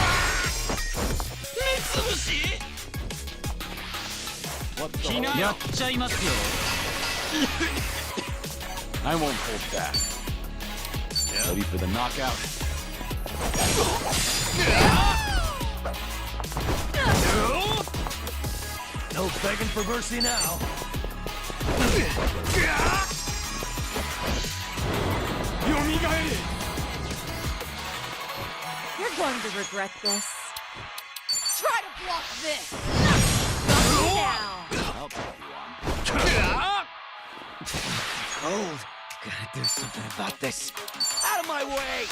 I won't hold back. Ready for the knockout? No begging for mercy now. You're going to regret this. Try to block this. Now. I'll take you on. Cold. Gotta do something about this. Out of my way!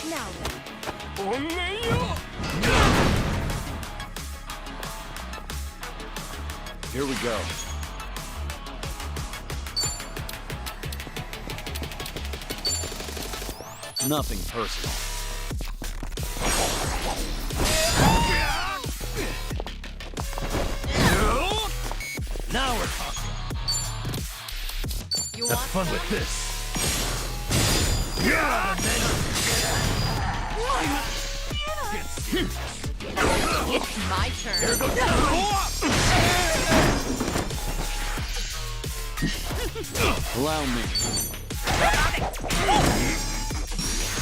Now then. Here we go. Nothing personal. Now we're talking. You Have want fun some? with this. It's my turn. Here goes. Allow me.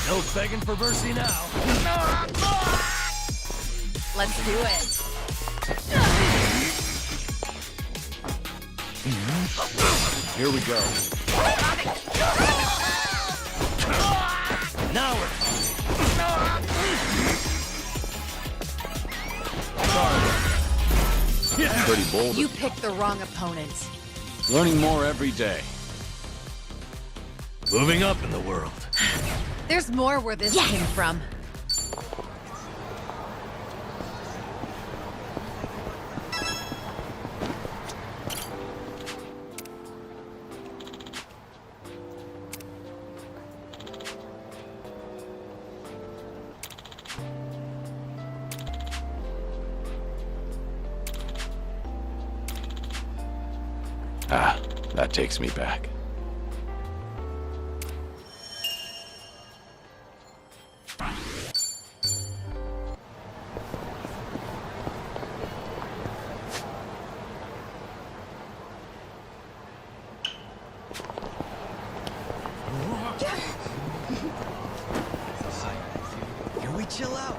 No begging for mercy now. Let's do it. Here we go. Now we're Pretty bold. You picked the wrong opponent. Learning more every day. moving up in the world. There's more where this came from. Ah, that takes me back. Can we chill out?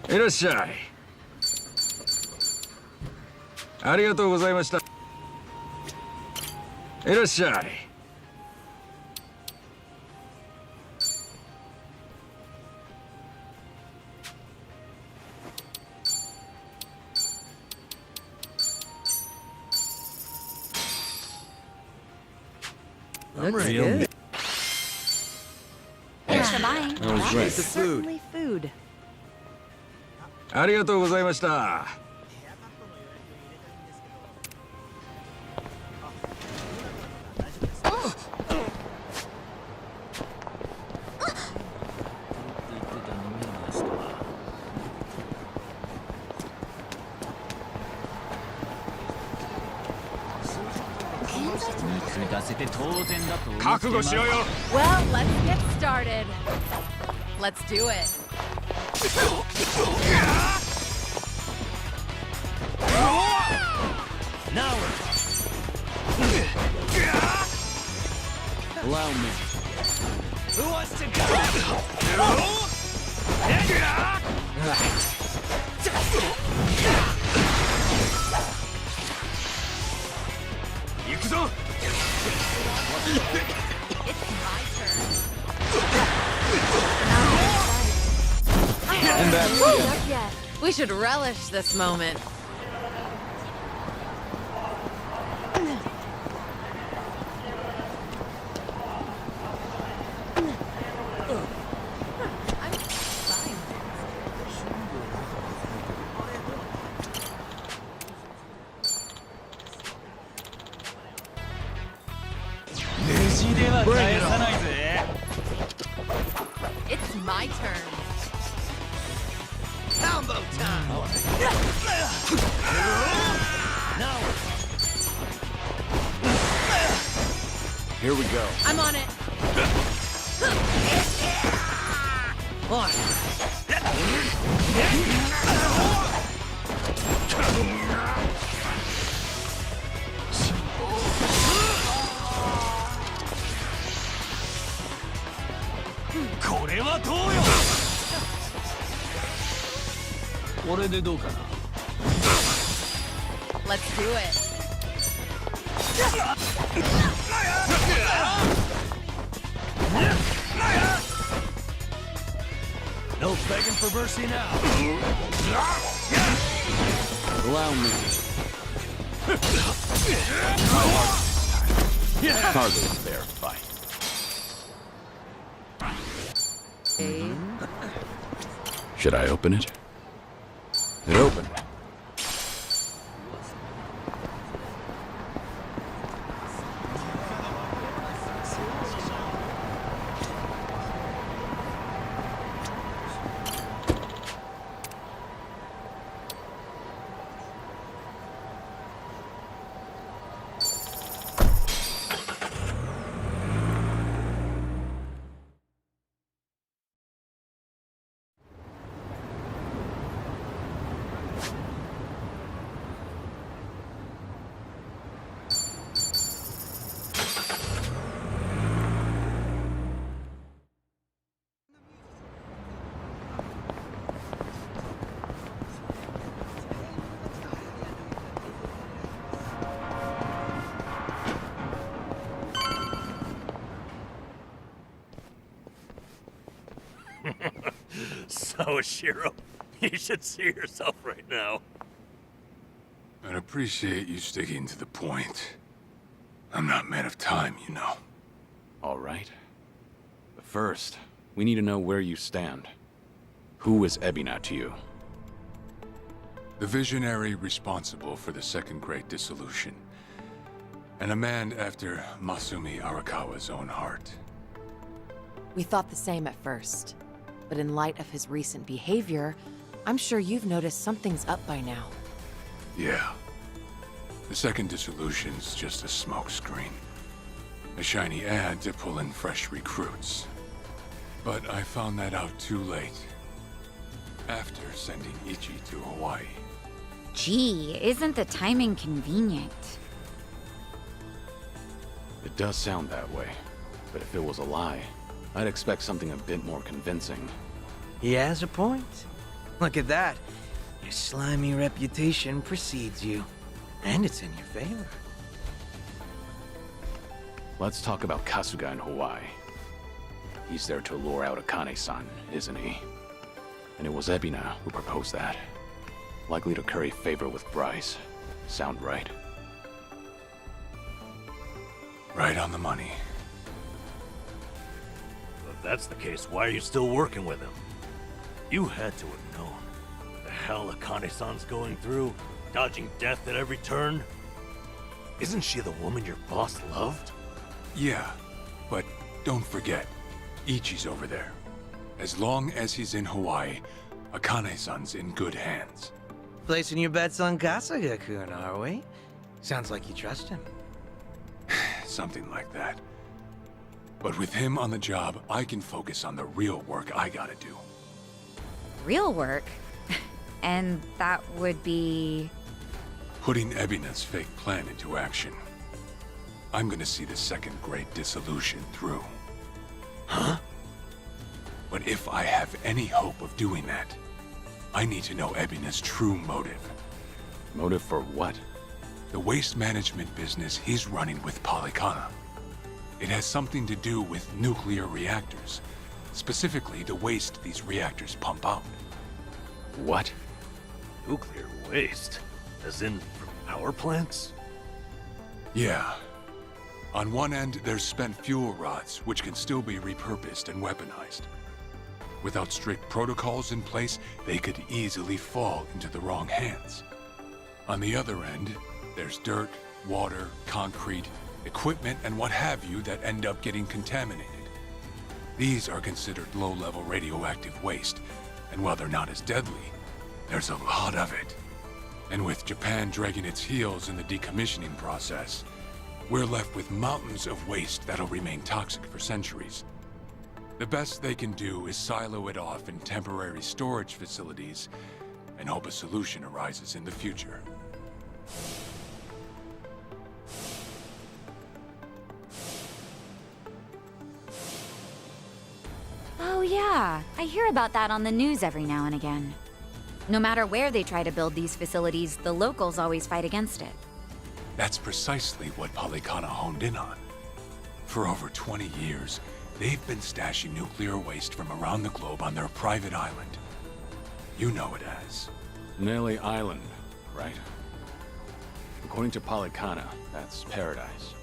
Irashai. ありがとうございました。いらっしゃい。Looks good. Thanks for buying. That was That great. is certainly food. ありがとうございました。覚悟しろよ。 Well, let's get started. Let's do it. Now we're Allow me. Who wants to go? Yakuza! And that's Woo, it. not yet. We should relish this moment. Here we go. I'm on it. Let's do it. No begging for mercy now. Allow me. Hardly a fair fight. Should I open it? It opened. Sawashiro, you should see yourself right now. I'd appreciate you sticking to the point. I'm not man of time, you know. All right. But first, we need to know where you stand. Who is EBINA to you? The visionary responsible for the Second Great Dissolution. And a man after Masumi Arakawa's own heart. We thought the same at first. But in light of his recent behavior, I'm sure you've noticed something's up by now. Yeah. The Second Dissolution's just a smokescreen. A shiny ad to pull in fresh recruits. But I found that out too late. After sending Ichi to Hawaii. Gee, isn't the timing convenient? It does sound that way. But if it was a lie, I'd expect something a bit more convincing. He has a point. Look at that. Your slimy reputation precedes you. And it's in your favor. Let's talk about Kasuga in Hawaii. He's there to lure out Akane-san, isn't he? And it was EBINA who proposed that. Likely to curry favor with Bryce. Sound right? Right on the money. If that's the case, why are you still working with him? You had to have known. The hell Akane-san's going through, dodging death at every turn. Isn't she the woman your boss loved? Yeah, but don't forget, Ichi's over there. As long as he's in Hawaii, Akane-san's in good hands. Placing your bets on Kasuga-kun, are we? Sounds like you trust him. Something like that. But with him on the job, I can focus on the real work I gotta do. Real work? And that would be... Putting EBINA's fake plan into action. I'm gonna see the Second Great Dissolution through. Huh? But if I have any hope of doing that, I need to know EBINA's true motive. Motive for what? The waste management business he's running with Polycana. It has something to do with nuclear reactors. Specifically, the waste these reactors pump out. What? Nuclear waste? As in, from power plants? Yeah. On one end, there's spent fuel rods, which can still be repurposed and weaponized. Without strict protocols in place, they could easily fall into the wrong hands. On the other end, there's dirt, water, concrete, equipment, and what have you that end up getting contaminated. These are considered low-level radioactive waste, and while they're not as deadly, there's a lot of it. And with Japan dragging its heels in the decommissioning process, we're left with mountains of waste that'll remain toxic for centuries. The best they can do is silo it off in temporary storage facilities and hope a solution arises in the future. Oh yeah, I hear about that on the news every now and again. No matter where they try to build these facilities, the locals always fight against it. That's precisely what Polycana honed in on. For over 20 years, they've been stashing nuclear waste from around the globe on their private island. You know it as... Nelly Island, right? According to Polycana, that's paradise.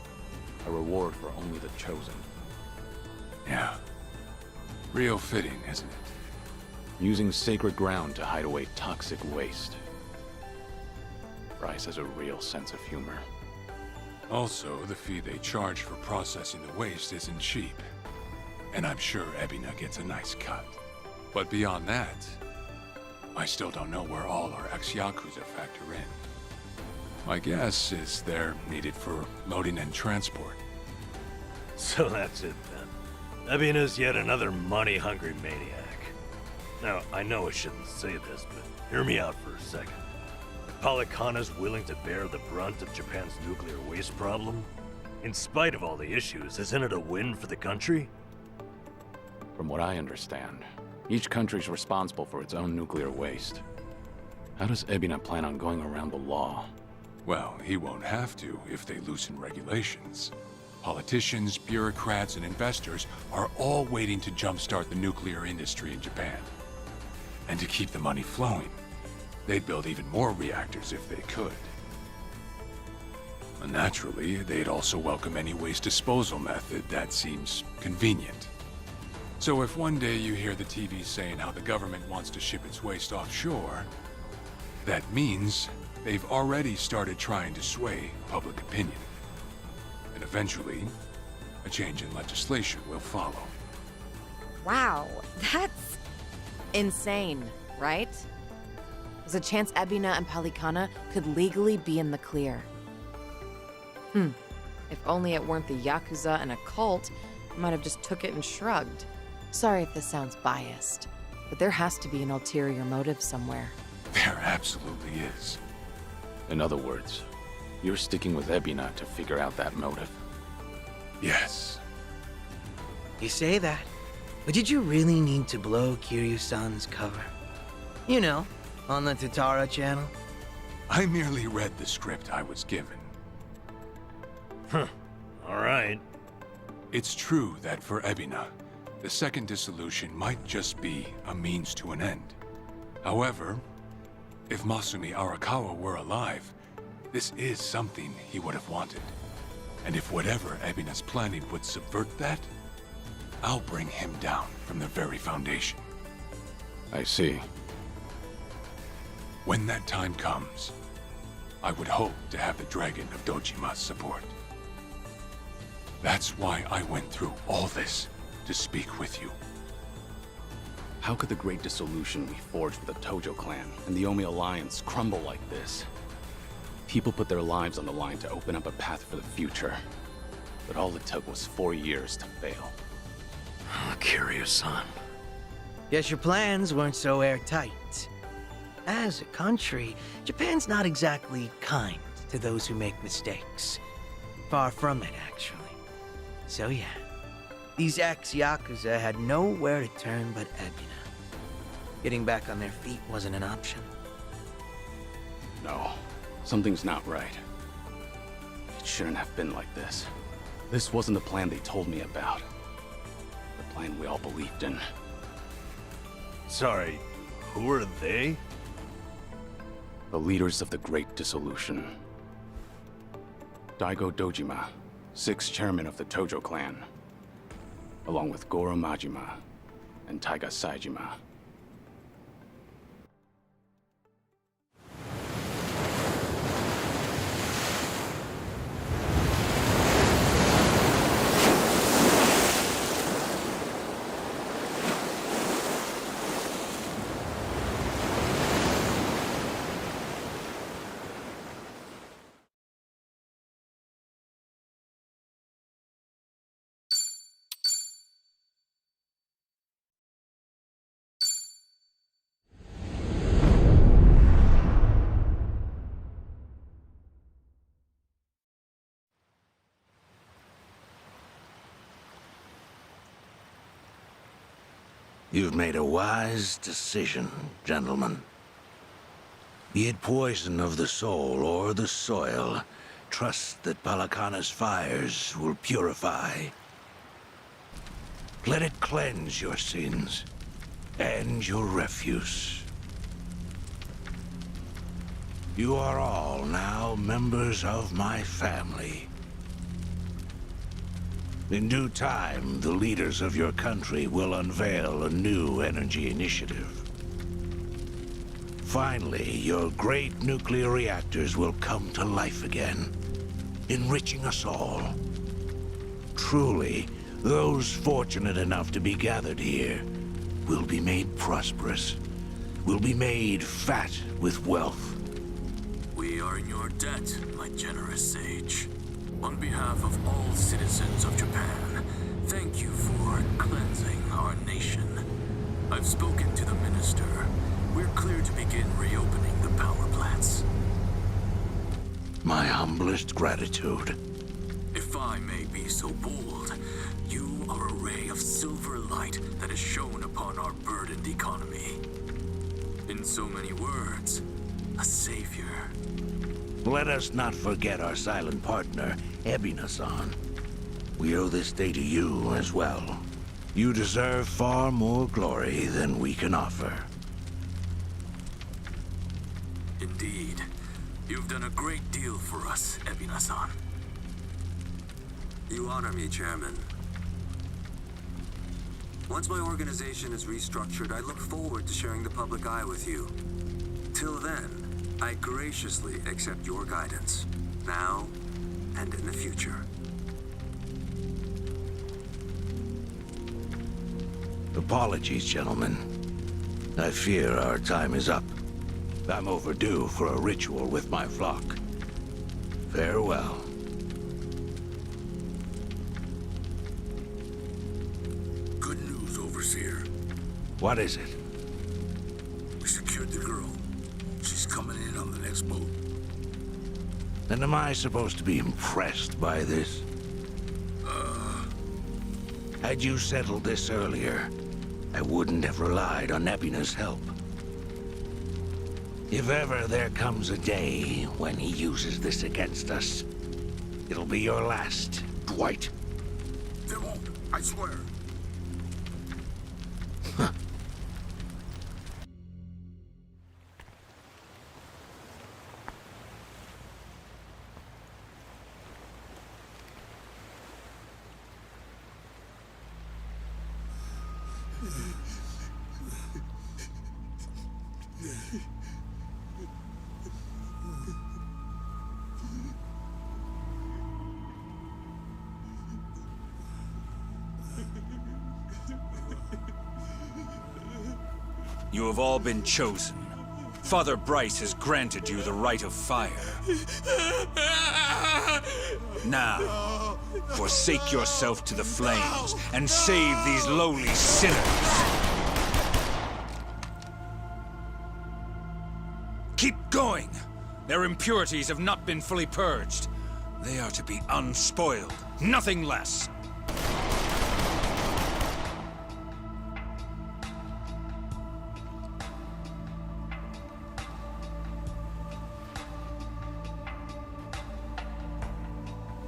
A reward for only the chosen. Yeah. Real fitting, isn't it? Using sacred ground to hide away toxic waste. Bryce has a real sense of humor. Also, the fee they charge for processing the waste isn't cheap. And I'm sure EBINA gets a nice cut. But beyond that, I still don't know where all our ex-Yakuza factor in. My guess is they're needed for loading and transport. So that's it then. EBINA's yet another money-hungry maniac. Now, I know I shouldn't say this, but hear me out for a second. If Polycana's willing to bear the brunt of Japan's nuclear waste problem, in spite of all the issues, isn't it a win for the country? From what I understand, each country's responsible for its own nuclear waste. How does EBINA plan on going around the law? Well, he won't have to if they loosen regulations. Politicians, bureaucrats, and investors are all waiting to jumpstart the nuclear industry in Japan. And to keep the money flowing, they'd build even more reactors if they could. And naturally, they'd also welcome any waste disposal method that seems convenient. So if one day you hear the TV saying how the government wants to ship its waste offshore, that means they've already started trying to sway public opinion. And eventually, a change in legislation will follow. Wow, that's insane, right? There's a chance EBINA and Polycana could legally be in the clear. If only it weren't the Yakuza and a cult, I might have just took it and shrugged. Sorry if this sounds biased, but there has to be an ulterior motive somewhere. There absolutely is. In other words, you're sticking with EBINA to figure out that motive. Yes. You say that, but did you really need to blow Kiryu-san's cover? You know, on the Tatara channel? I merely read the script I was given. Alright. It's true that for EBINA, the second dissolution might just be a means to an end. However, if Masumi Arakawa were alive, this is something he would have wanted. And if whatever EBINA's planning would subvert that, I'll bring him down from the very foundation. I see. When that time comes, I would hope to have the Dragon of Dojima's support. That's why I went through all this, to speak with you. How could the great dissolution we forged with the Tojo clan and the Omi Alliance crumble like this? People put their lives on the line to open up a path for the future. But all it took was 4 years to fail. Kiryu-san. Guess your plans weren't so airtight. As a country, Japan's not exactly kind to those who make mistakes. Far from it, actually. So yeah, these ex-Yakuza had nowhere to turn but EBINA. Getting back on their feet wasn't an option. No, something's not right. It shouldn't have been like this. This wasn't the plan they told me about. The plan we all believed in. Sorry, who are they? The leaders of the Great Dissolution. Daigo Dojima, 6th chairman of the Tojo clan, along with Goro Majima and Taiga Saejima. You've made a wise decision, gentlemen. Be it poison of the soul or the soil, trust that Palicana's fires will purify. Let it cleanse your sins and your refuse. You are all now members of my family. In due time, the leaders of your country will unveil a new energy initiative. Finally, your great nuclear reactors will come to life again, enriching us all. Truly, those fortunate enough to be gathered here will be made prosperous, will be made fat with wealth. We are in your debt, my generous sage. On behalf of all citizens of Japan, thank you for cleansing our nation. I've spoken to the minister. We're clear to begin reopening the power plants. My humblest gratitude. If I may be so bold, you are a ray of silver light that has shone upon our burdened economy. In so many words, a savior. Let us not forget our silent partner, EBINA-san. We owe this day to you as well. You deserve far more glory than we can offer. Indeed. You've done a great deal for us, EBINA-san. You honor me, Chairman. Once my organization is restructured, I look forward to sharing the public eye with you. Till then, I graciously accept your guidance, now and in the future. Apologies, gentlemen. I fear our time is up. I'm overdue for a ritual with my flock. Farewell. Good news, Overseer. What is it? We secured the girl. She's coming in on the next boat. And am I supposed to be impressed by this? Had you settled this earlier, I wouldn't have relied on EBINA's help. If ever there comes a day when he uses this against us, it'll be your last, Dwight. There won't, I swear. You have all been chosen. Father Bryce has granted you the right of fire. Now, forsake yourself to the flames and save these lowly sinners. Keep going! Their impurities have not been fully purged. They are to be unspoiled, nothing less.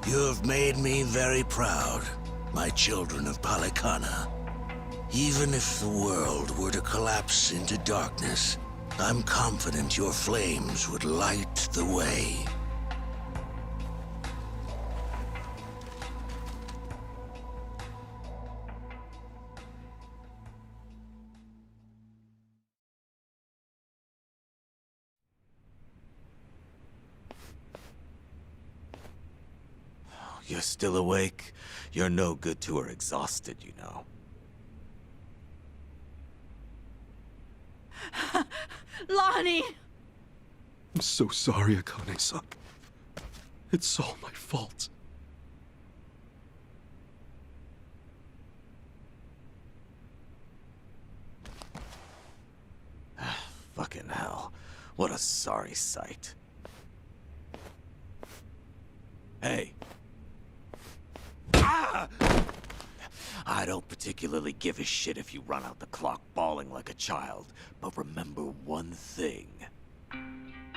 You have made me very proud, my children of Palicana. Even if the world were to collapse into darkness, I'm confident your flames would light the way. You're still awake? You're no good to her exhausted, you know. Lonnie! I'm so sorry, Akane-san. It's all my fault. Fucking hell. What a sorry sight. Hey. Ah! I don't particularly give a shit if you run out the clock bawling like a child, but remember one thing.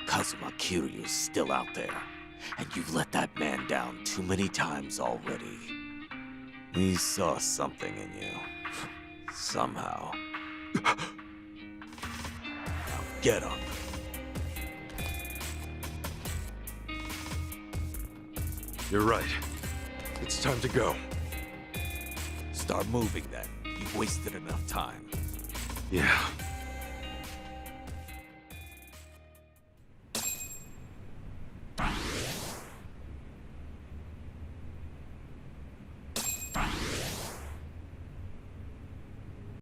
Kazuma Kiryu's still out there, and you've let that man down too many times already. He saw something in you. Somehow. Now get up. You're right. It's time to go. Start moving then. You've wasted enough time. Yeah.